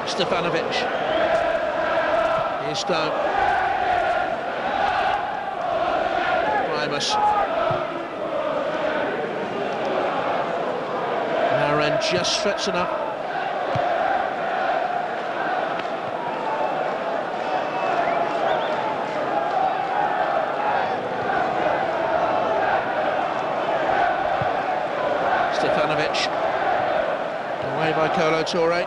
Stefanovic. Here's Stone. Primus. Aaron just stretched enough. Stefanovic. Away by Kolo Toure.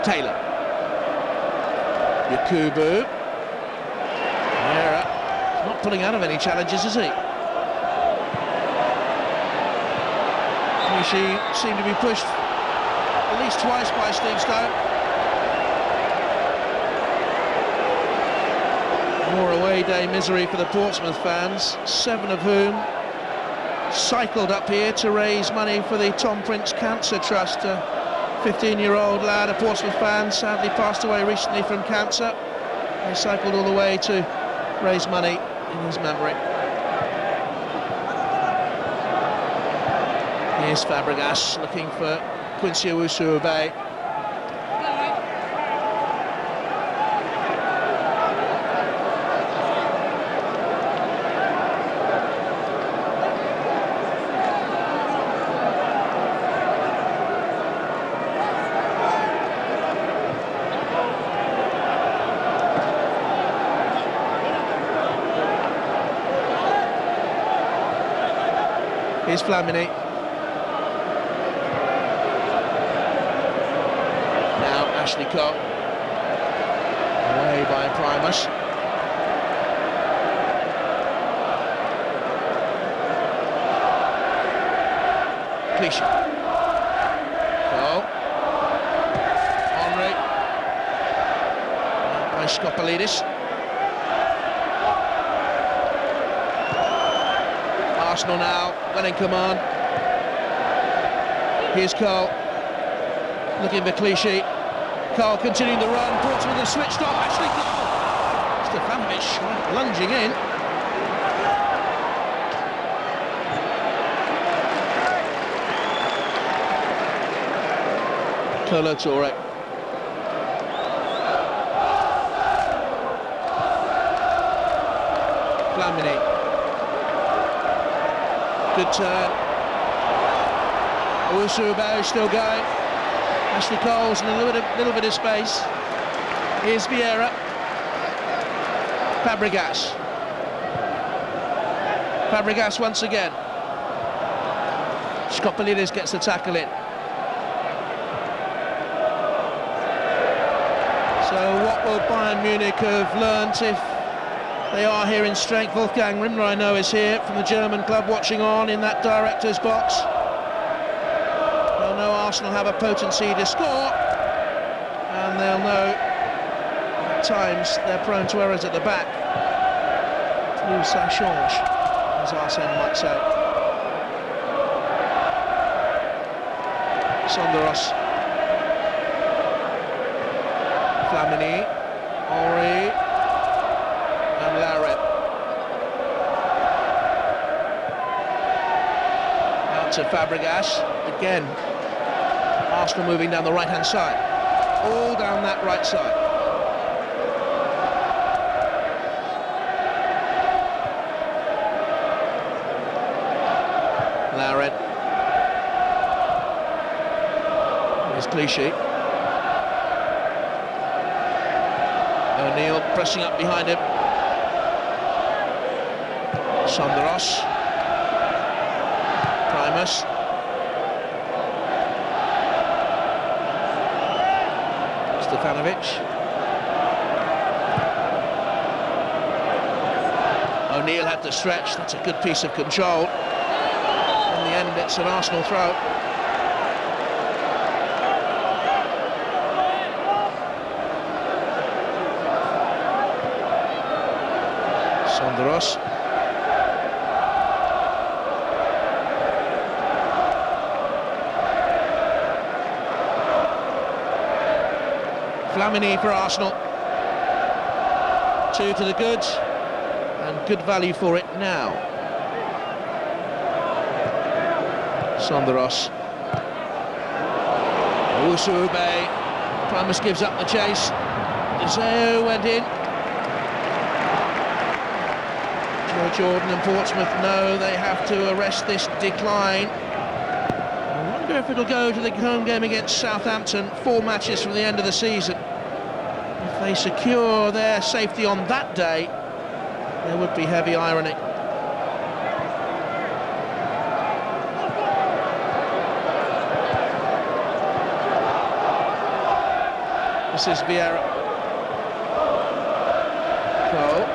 Taylor. Yakubu. Vieira. Not pulling out of any challenges, is he? She seemed to be pushed at least twice by Steve Stone. More away day misery for the Portsmouth fans, 7 of whom cycled up here to raise money for the Tom Prince Cancer Trust. 15-year-old lad, a Portsmouth fan, sadly passed away recently from cancer. They cycled all the way to raise money in his memory. Here's Fabregas looking for Quincy Owusu-Obey. Here's Flamini. Now Ashley Cole. Away by Primus. Clichy. Cole. Henry. By Skopalidis. Arsenal now, well in command. Here's Cole, looking for Clichy. Cole continuing the run, Portsmouth have switched off, Ashley Cole. Stefanovic lunging in. Kolo Toure. Flamini. Good turn. Owusu-Obey still going. Ashley Cole's in a little bit of space. Here's Vieira. Fabregas. Fabregas once again. Skopalidis gets the tackle in. So what will Bayern Munich have learnt if they are here in strength? Wolfgang Rimmer, I know, is here from the German club watching on in that director's box. They'll know Arsenal have a potency to score, and they'll know at times they're prone to errors at the back. Plus ça change, as Arsene might say. Sonderos, Flamini, Henry, and Larret. Out to Fabregas, again. Arsenal moving down the right-hand side. All down that right side. Larret. Here's Clichy. O'Neill pressing up behind him. Sonderos. Primus. Stefanovic. O'Neill had to stretch. That's a good piece of control. In the end, it's an Arsenal throw. Sonderos. Flamini for Arsenal. 2 to the good, and good value for it now. Sonderos. Usube. Primus gives up the chase. Deseo went in. Jordan and Portsmouth know they have to arrest this decline. I wonder if it'll go to the home game against Southampton, 4 matches from the end of the season. If they secure their safety on that day, there would be heavy irony. This is Vieira. Cole.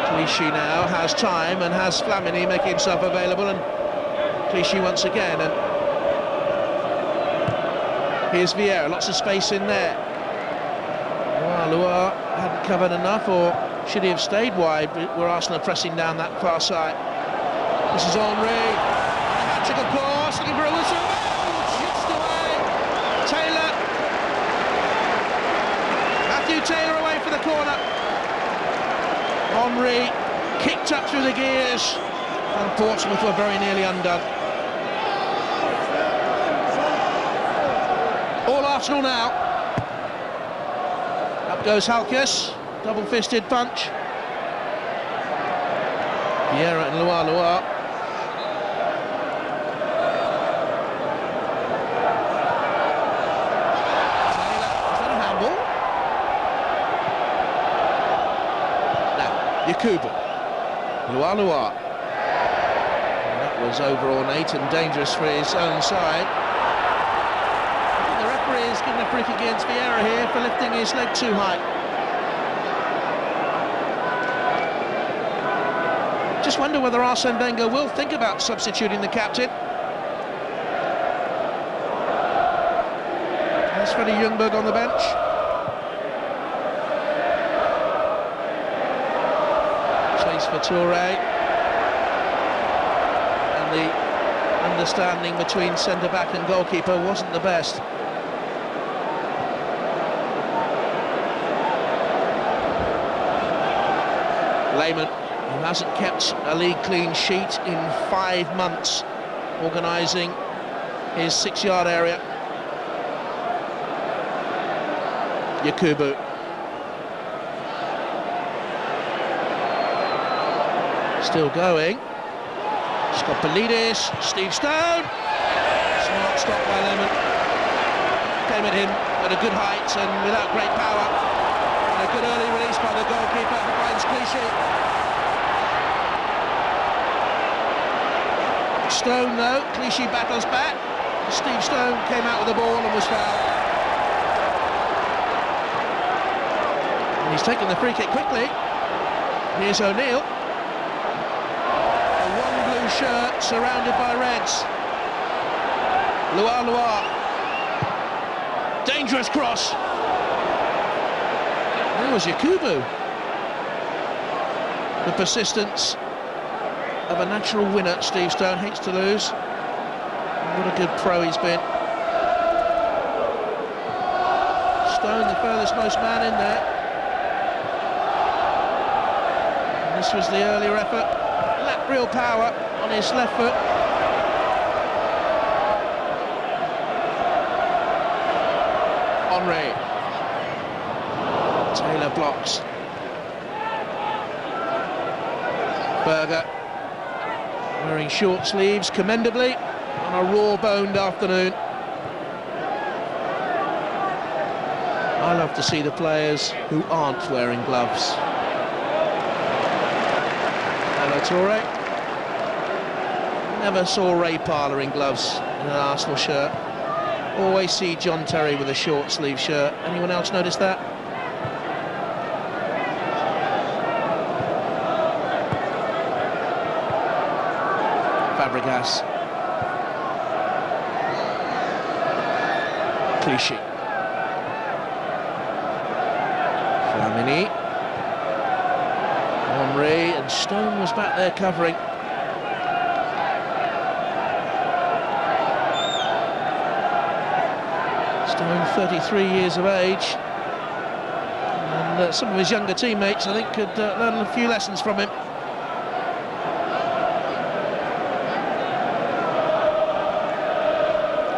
Clichy now has time and has Flamini making himself available, and Clichy once again, and here's Vieira, lots of space in there. Loire hadn't covered enough, or should he have stayed wide? Were Arsenal pressing down that far side? This is Henry, hat-trick of course, looking for a whistle, shoots away, Taylor, Matthew Taylor away for the corner. Henry kicked up through the gears, and Portsmouth were very nearly undone. All Arsenal now. Up goes Halkes, double-fisted punch. Vieira and Loire. Yakubu. Loire. That was over ornate and dangerous for his own side. I think the referee is giving a free kick against Vieira here for lifting his leg too high. Just wonder whether Arsene Wenger will think about substituting the captain. There's Freddie Ljungberg on the bench. For Touré, and the understanding between centre-back and goalkeeper wasn't the best. Lehmann, who hasn't kept a league clean sheet in 5 months, organising his 6-yard area. Yakubu. Still going. Skopelidis, Steve Stone. Smart stop by Lehmann. Came at him at a good height and without great power. And a good early release by the goalkeeper who finds Clichy. Stone though, Clichy battles back. Steve Stone came out with the ball and was fouled. And he's taken the free kick quickly. Here's O'Neill. Shirt surrounded by reds. Lua. Dangerous cross. There was Yakubu. The persistence of a natural winner. Steve Stone hates to lose. What a good pro he's been. Stone, the furthest most man in there. And this was the earlier effort. Lacked real power on his left foot. Henry. Taylor blocks. Berger wearing short sleeves commendably on a raw-boned afternoon. I love to see the players who aren't wearing gloves. Hello, Toure. Never saw Ray Parlour in gloves in an Arsenal shirt. Always see John Terry with a short sleeve shirt. Anyone else notice that? Fabregas. Clichy. Flamini. Henry, and Stone was back there covering. Stone, 33 years of age, and some of his younger teammates, I think, could learn a few lessons from him.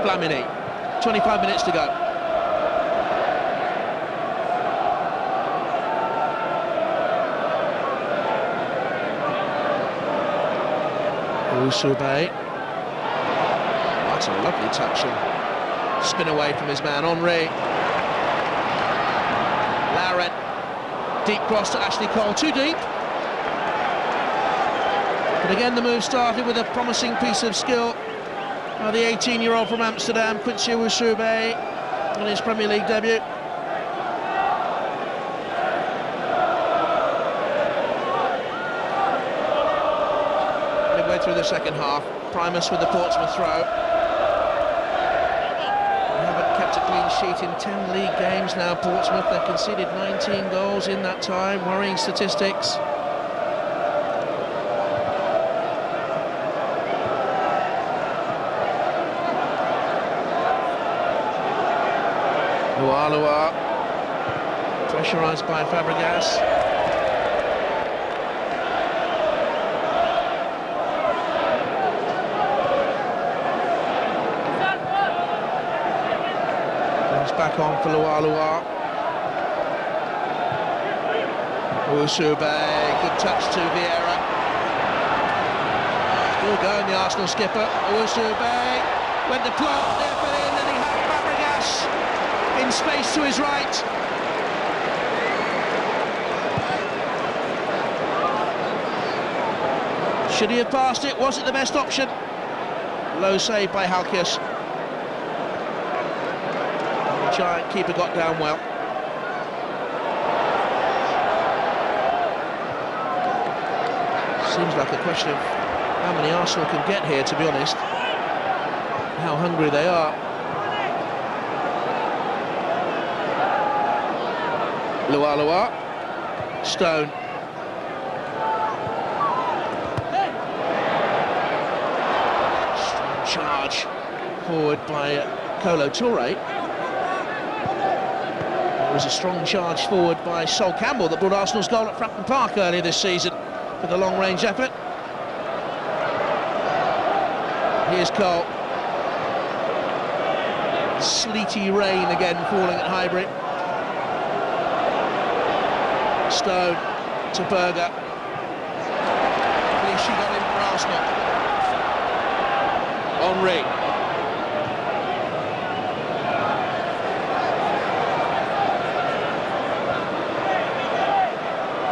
Flamini, 25 minutes to go. Usube. That's a lovely touch and spin away from his man, Henry. Lauren, deep cross to Ashley Cole, too deep. But again, the move started with a promising piece of skill by the 18-year-old from Amsterdam, Quincy Usube, on his Premier League debut. Midway through the second half, Primus with the Portsmouth throw. A clean sheet in 10 league games now, Portsmouth. They've conceded 19 goals in that time, worrying statistics. Lua, pressurised by Fabregas. Back on for Lua. Usube, good touch to Vieira. Still going, the Arsenal skipper. Usube went the plot, near fell in, and he had Fabregas in space to his right. Should he have passed it? Was it the best option? Low save by Halkias. Giant keeper got down well. Seems like a question of how many Arsenal can get here, to be honest. How hungry they are. Lua. Stone. Strong charge forward by Kolo Toure. It was a strong charge forward by Sol Campbell that brought Arsenal's goal at Frampton Park earlier this season with a long-range effort. Here's Cole. Sleety rain again falling at Highbury. Stone to Berger. She got in for Arsenal. Henry.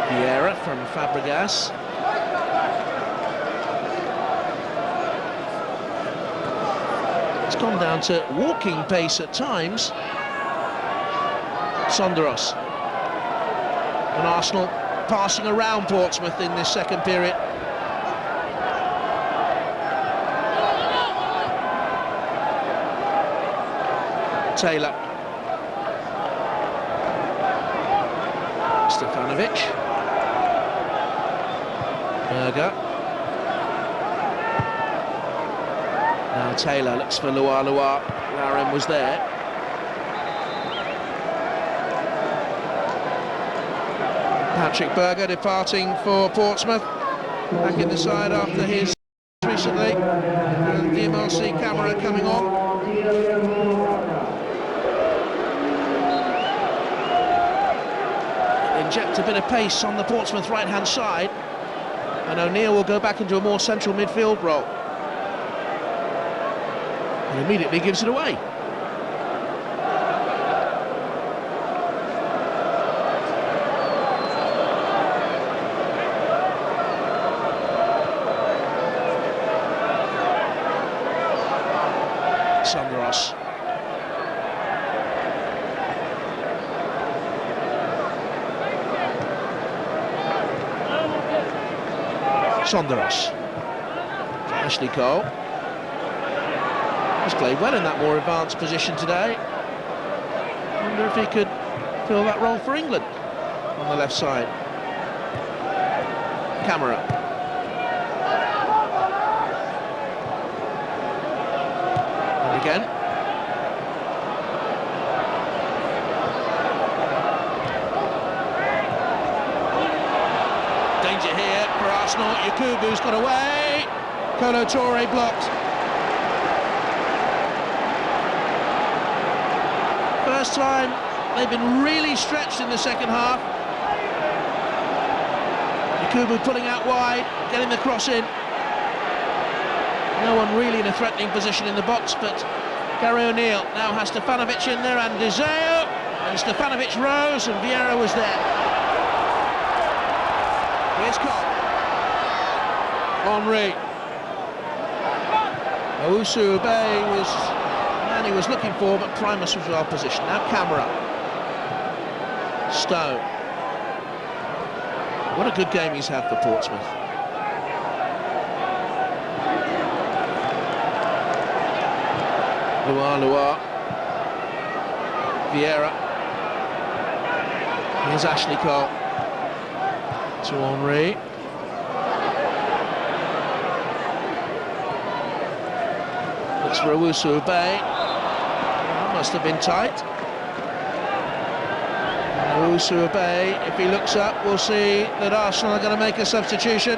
Vieira from Fabregas. It's gone down to walking pace at times. Sonderos. And Arsenal passing around Portsmouth in this second period. Taylor. Stefanovic. Berger. Now Taylor looks for Loire. Lauren was there. Patrick Berger departing for Portsmouth. Back in the side after his recently. And the MLC camera coming on. Inject a bit of pace on the Portsmouth right-hand side, and O'Neill will go back into a more central midfield role. And immediately gives it away. Sonderos. Sonderos. Ashley Cole. He's played well in that more advanced position today. Wonder if he could fill that role for England on the left side. Camera. And again. Danger here for Arsenal. Yakubu's got away. Kolo Toure blocked. First time they've been really stretched in the second half. Yakubu pulling out wide, getting the cross in. No one really in a threatening position in the box, but Gary O'Neill now has Stefanovic in there and Deseo, and Stefanovic rose and Vieira was there. Here's Cobb. Henry. Owusu Obey was the man he was looking for, but Primus was well positioned. Now Camera. Stone. What a good game he's had for Portsmouth. Loire. Vieira. Here's Ashley Cole. To Henry. Looks for Owusu Obey. That must have been tight. Owusu Obey, if he looks up, we'll see that Arsenal are going to make a substitution.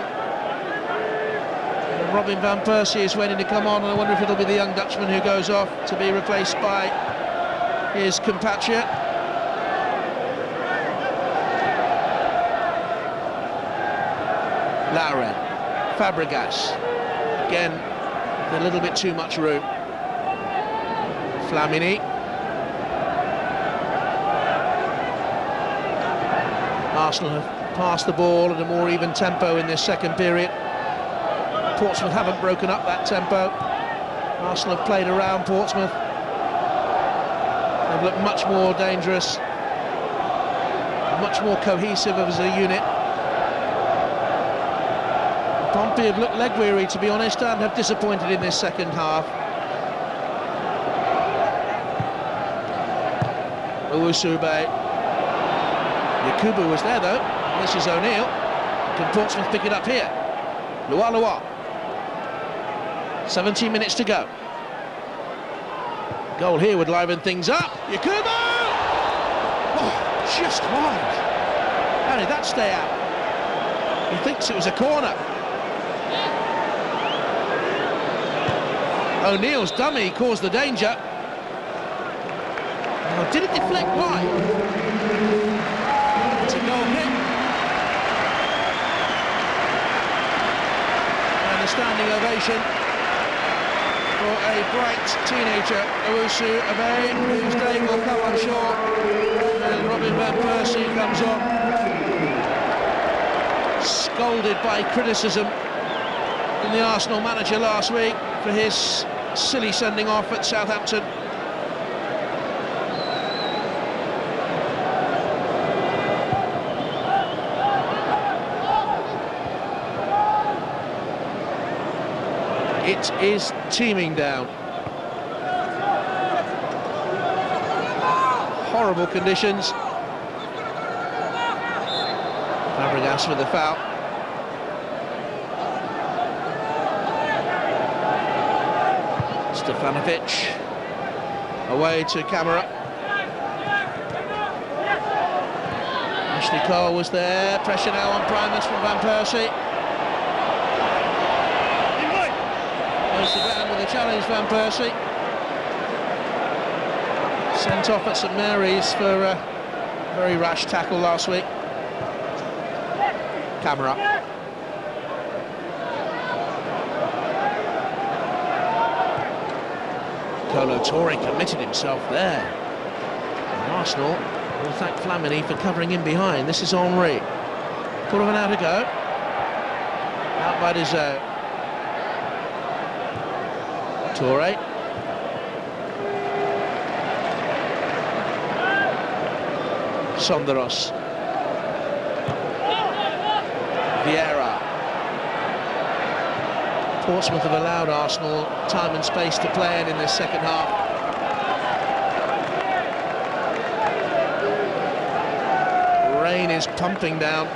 And Robin van Persie is waiting to come on, and I wonder if it'll be the young Dutchman who goes off to be replaced by his compatriot. Lauren, Fabregas, again with a little bit too much room. Flamini. Arsenal have passed the ball at a more even tempo in this second period. Portsmouth haven't broken up that tempo. Arsenal have played around Portsmouth. They've looked much more dangerous, much more cohesive as a unit. Pompey have looked leg weary, to be honest, and have disappointed in this second half. Owusu Obey. Yakubu was there though. This is O'Neill. Can Portsmouth pick it up here? Loire. 17 minutes to go. Goal here would liven things up. Yakubu! Oh, just wide. How did that stay out? He thinks it was a corner. O'Neill's dummy caused the danger. Oh, did it deflect wide? It's a goal kick. And a standing ovation for a bright teenager, Owusu Obey, whose day will come, I'm sure. And Robin van Persie comes on, scolded by criticism from the Arsenal manager last week for his silly sending off at Southampton. It is teeming down. horrible conditions. Fabregas with the foul. Stefanovic away to camera. Ashley Cole was there. Pressure now on Primus from Van Persie. Goes to Bain with a challenge, Van Persie. Sent off at St Mary's for a very rash tackle last week. Camera. Kolo Toure committed himself there. And Arsenal will thank Flamini for covering in behind. This is Henry. Quarter of an hour to go. Out by Dezo. Toure. Sonderos. Vieira. Portsmouth have allowed Arsenal time and space to play in this second half. Rain is pumping down.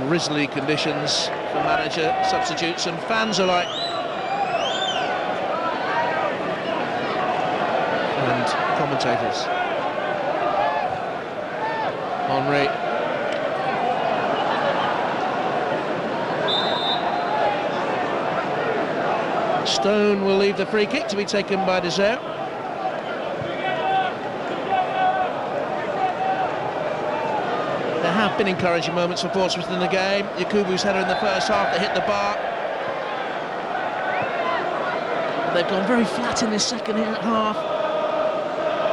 Grisly conditions for manager, substitutes and fans alike. And commentators. Henry. Stone will leave the free kick to be taken by Dezo. There have been encouraging moments for Portsmouth in the game. Yakubu's header in the first half that hit the bar. They've gone very flat in this second half.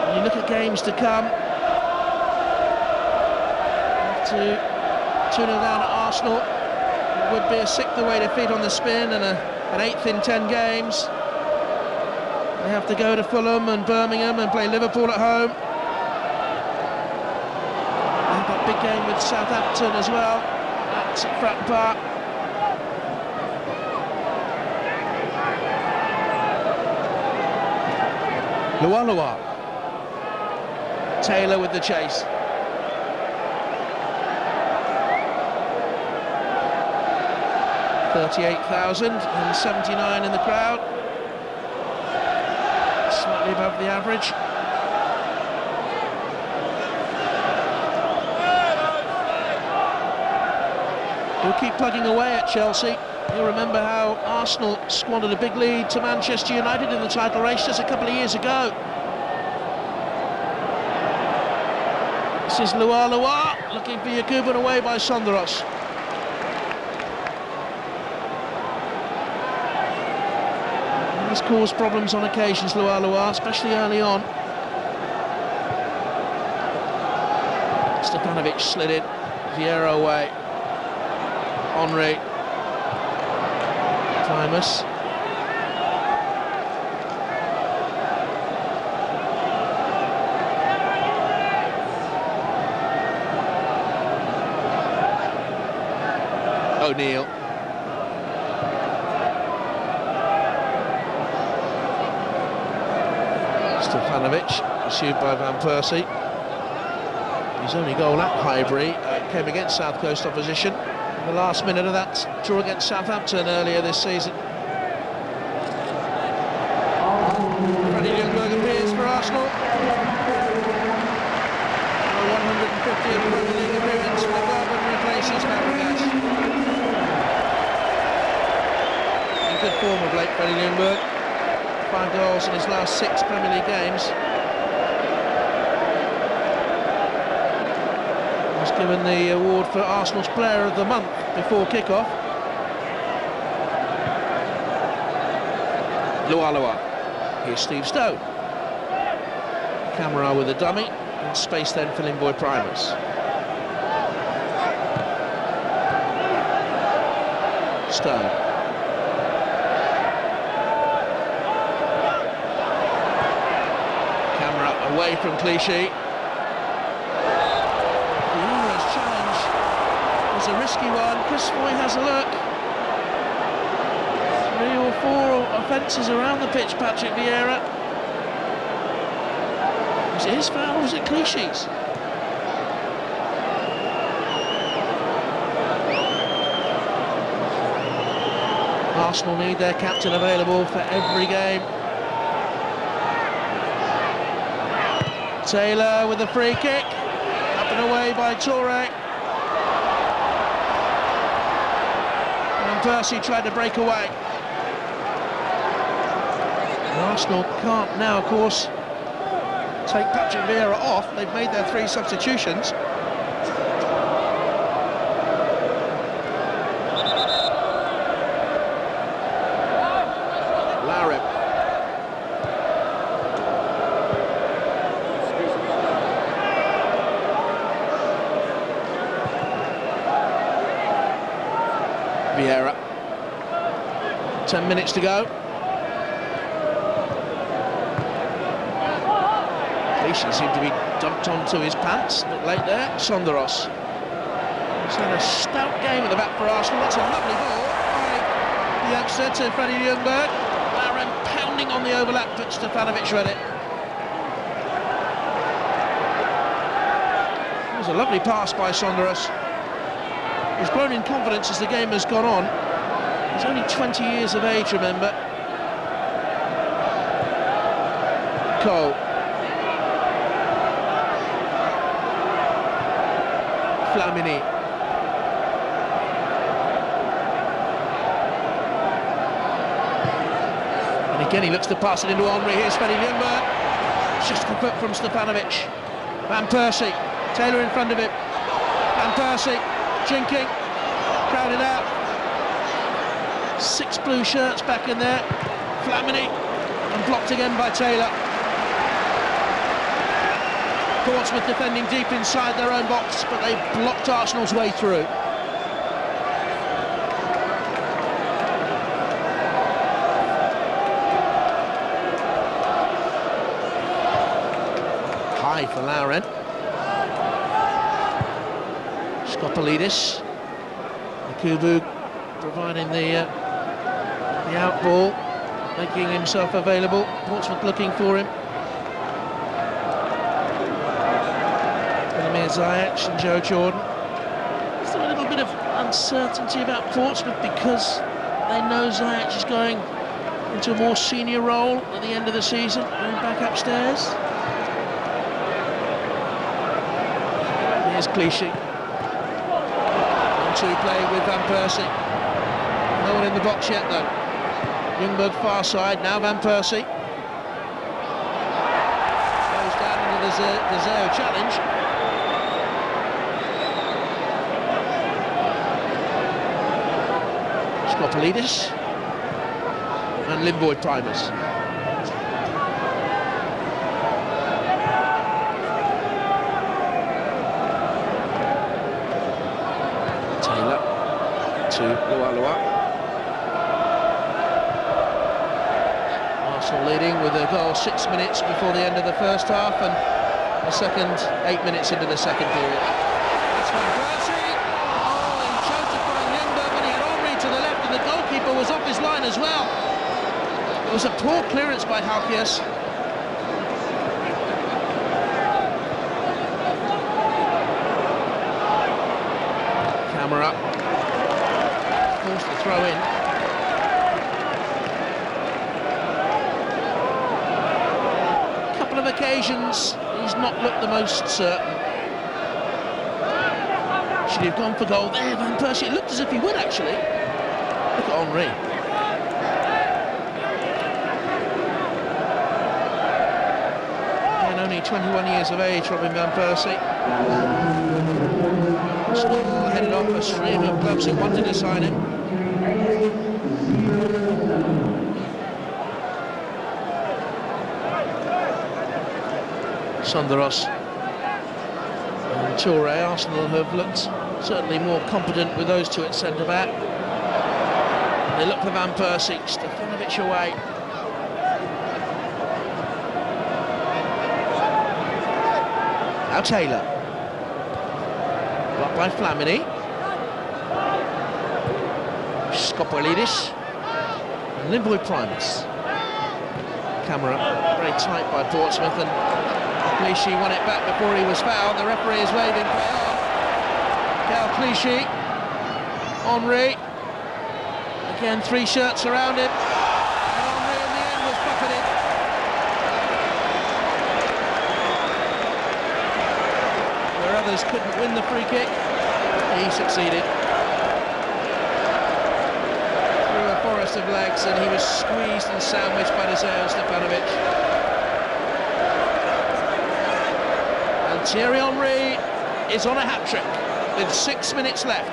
When you look at games to come, to 2-0 down at Arsenal, it would be a sixth away defeat on the spin and an eighth in 10 games. They have to go to Fulham and Birmingham and play Liverpool at home. They've got a big game with Southampton as well at Fratton Park. Lualua. Taylor with the chase. $38,079 in the crowd. Slightly above the average. We'll keep plugging away at Chelsea. You'll remember how Arsenal squandered a big lead to Manchester United in the title race just a couple of years ago. This is Lualua looking for Yakubu away by Sonderos. He's caused problems on occasions, Lualua, especially early on. Stefanovic slid it. Vieira away. Henry. Primus. O'Neill. Stefanovic, pursued by Van Persie. His only goal at Highbury came against South Coast opposition in the last minute of that draw against Southampton earlier this season. Freddie Ljungberg appears for Arsenal. 150th Premier League appearance for the club and replaces Fabregas. In good form of late, Freddie Ljungberg. 5 goals in his last 6 Premier League games. He was given the award for Arsenal's Player of the Month before kick-off. Lualua. Here's Steve Stone. Camera with a dummy. And space then for Limboy Primus. Stone. Away from Clichy. Vieira's challenge was a risky one. Chris Foy has a look. 3 or 4 offences around the pitch, Patrick Vieira. Was it his foul or was it Clichy's? Arsenal need their captain available for every game. Taylor with the free kick, up and away by Toure. And Percy tried to break away. And Arsenal can't now, of course, take Patrick Vieira off. They've made their 3 substitutions. Vieira. 10 minutes to go. Clichy seemed to be dumped onto his pants. A bit late there. Sonderos. He's had a stout game at the back for Arsenal. That's a lovely ball by the youngster to Freddie Ljungberg. Lauren pounding on the overlap, but Stefanovic read it. It was a lovely pass by Sonderos. He's grown in confidence as the game has gone on. He's only 20 years of age, remember. Cole. Flamini. And again he looks to pass it into Henry. Here's Freddie Ljungberg. Just a foot from Stefanovic. Van Persie. Taylor in front of him. Van Persie. Jinking, crowded out. 6 blue shirts back in there. Flamini, and blocked again by Taylor. Portsmouth defending deep inside their own box, but they blocked Arsenal's way through. High for Lauren. Skopolidis. Kubu providing the out ball, making himself available. Portsmouth looking for him. Vladimir Ziyech and Joe Jordan. There's a little bit of uncertainty about Portsmouth because they know Ziyech is going into a more senior role at the end of the season, going back upstairs. Here's Clichy. 1-2 play with Van Persie. No one in the box yet though. Ljungberg far side, now Van Persie. Goes down into the Zeo challenge. Skopolidis. And Limboy primers. To Lualua. Arsenal leading with a goal 6 minutes before the end of the first half and a second 8 minutes into the second period. That's Van Persie. Oh, he chose to find Ljungberg when he had Henry to the left and the goalkeeper was off his line as well. It was a poor clearance by Halkias. Camera. Forced to throw in. A couple of occasions he's not looked the most certain. Should he have gone for goal there? Van Persie, it looked as if he would actually. Look at Henry. And only 21 years of age, Robin Van Persie. Arsenal headed off a stream of clubs who wanted to sign him. Sonderos and Toure. Arsenal have looked certainly more competent with those two at centre-back. They look for Van Persie. Stefanovic away. Now Taylor. Blocked by Flamini. Skopolidis. And Limboy Primus. Camera very tight by Portsmouth and Clichy won it back before he was fouled. The referee is waving play on. Cal Clichy, Henry. Again, 3 shirts around him. And Henry in the end was buffeted. Where others couldn't win the free kick, he succeeded. Through a forest of legs, and he was squeezed and sandwiched by Dejan Stefanovic. And Thierry Henry is on a hat-trick with 6 minutes left.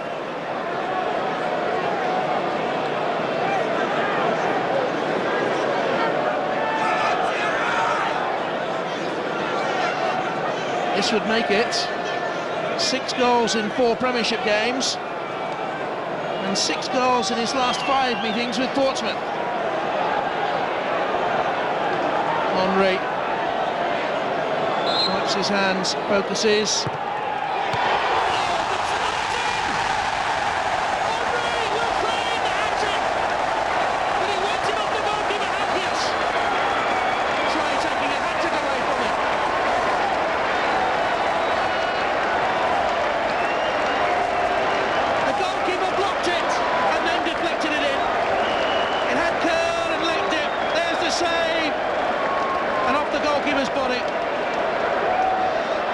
This would make it 6 goals in 4 Premiership games and 6 goals in his last 5 meetings with Portsmouth. Henry wipes his hands, focuses.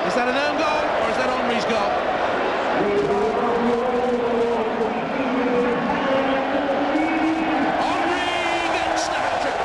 Is that an own goal, or is that Henry's goal? Henry gets the hat-trick.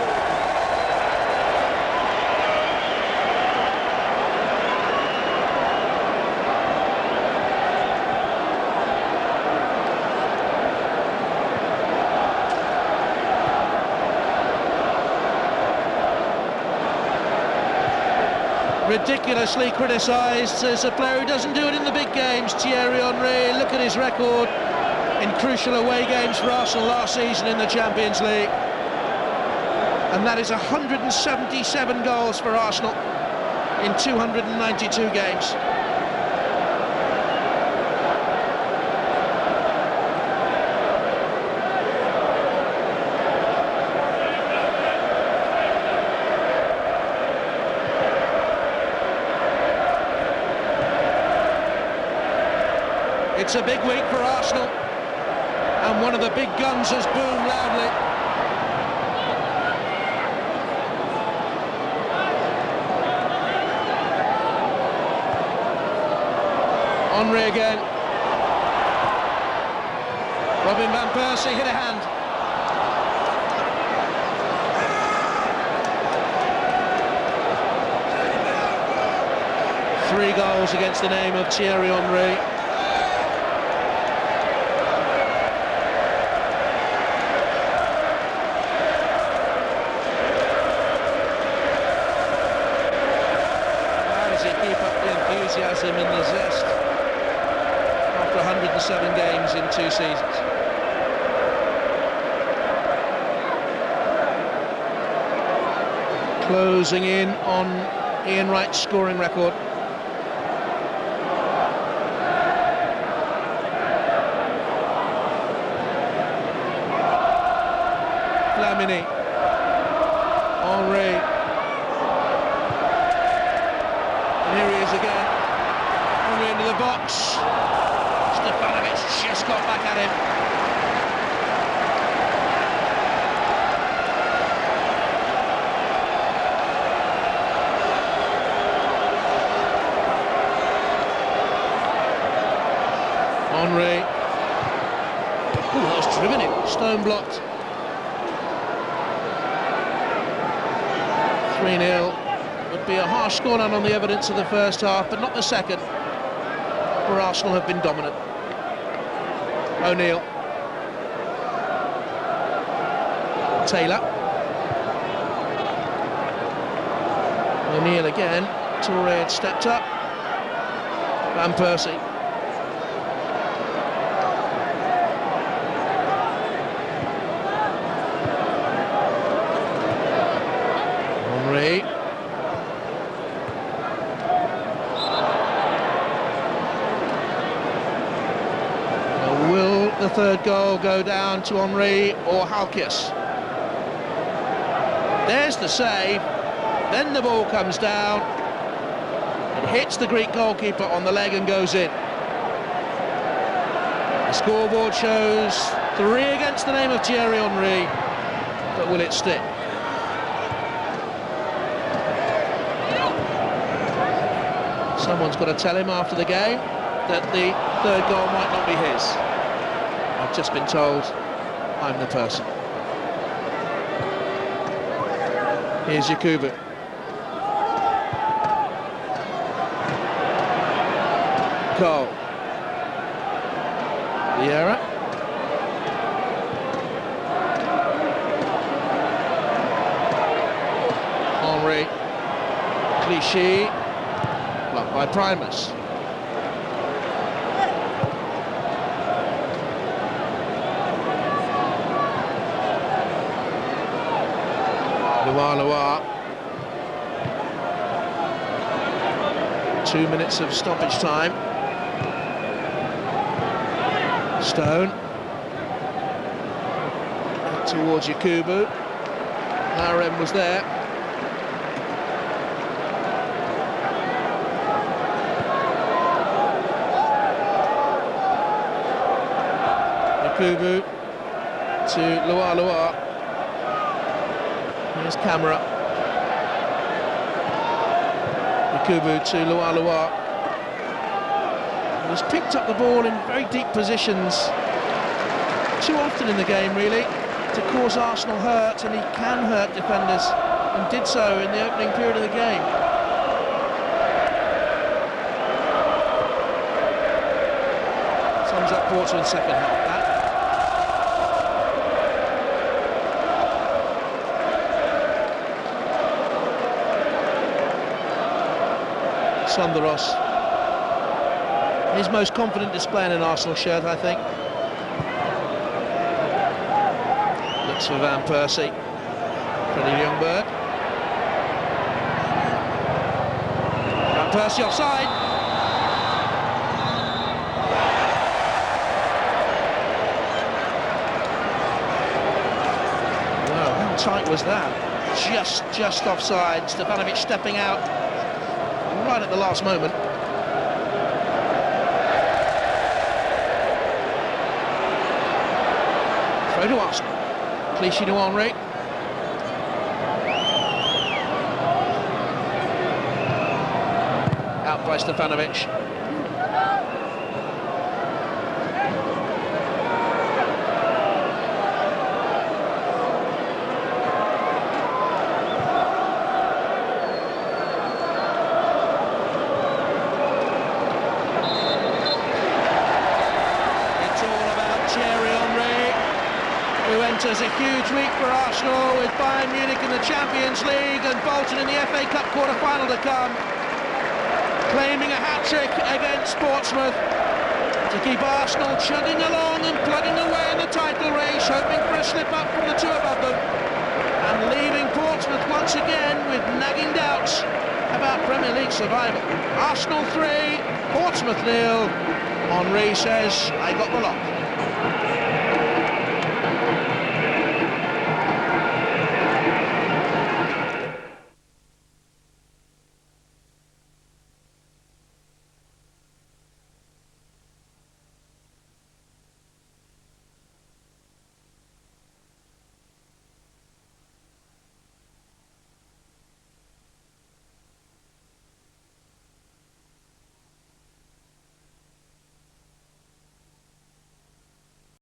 Ridiculously criticised as a player who doesn't do it in the big games. Thierry Henry, look at his record in crucial away games for Arsenal last season in the Champions League, and that is 177 goals for Arsenal in 292 games. It's a big week for Arsenal, and one of the big guns has boomed loudly. Henry again. Robin van Persie hit a hand. Three goals against the name of Thierry Henry. Enthusiasm and the zest after 107 games in 2 seasons. Closing in on Ian Wright's scoring record. Flamini, Henry. And here he is again. Henry into the box. Stefanovic just got back at him. Henry. Ooh, that was driven in. Stone blocked. 3-0. Would be a harsh scoreline on the evidence of the first half, but not the second, where Arsenal have been dominant. O'Neill. Taylor. O'Neill again. Toure had stepped up. Van Persie. Henry. Will the third goal go down to Henry or Halkis? There's the save, then the ball comes down, hits the Greek goalkeeper on the leg and goes in. The scoreboard shows 3 against the name of Thierry Henry, but will it stick? Someone's got to tell him after the game that the 3rd goal might not be his. I've just been told I'm the person. Here's Yakubu. Cole. Vieira. Henry. Clichy. Blocked by Primus. Loire. 2 minutes of stoppage time. Stone. Out towards Yakubu. Larem was there. Yakubu to Loire. Here's Camera. Yakubu to Loire. Has picked up the ball in very deep positions too often in the game, really, to cause Arsenal hurt, and he can hurt defenders, and did so in the opening period of the game. Sums up Portsmouth's second half, that. Sonderos. His most confident display in an Arsenal shirt, I think. Looks for Van Persie. Freddie Ljungberg. Van Persie offside. Wow, how tight was that? Just offside. Stefanovic stepping out right at the last moment. Throw to Arsenal. Clichy to Henry. Out by Stefanovic. Enters a huge week for Arsenal, with Bayern Munich in the Champions League and Bolton in the FA Cup quarter-final to come, claiming a hat-trick against Portsmouth to keep Arsenal chugging along and plugging away in the title race, hoping for a slip-up from the 2 above them, and leaving Portsmouth once again with nagging doubts about Premier League survival. Arsenal 3, Portsmouth 0. Henry says, I got the lot.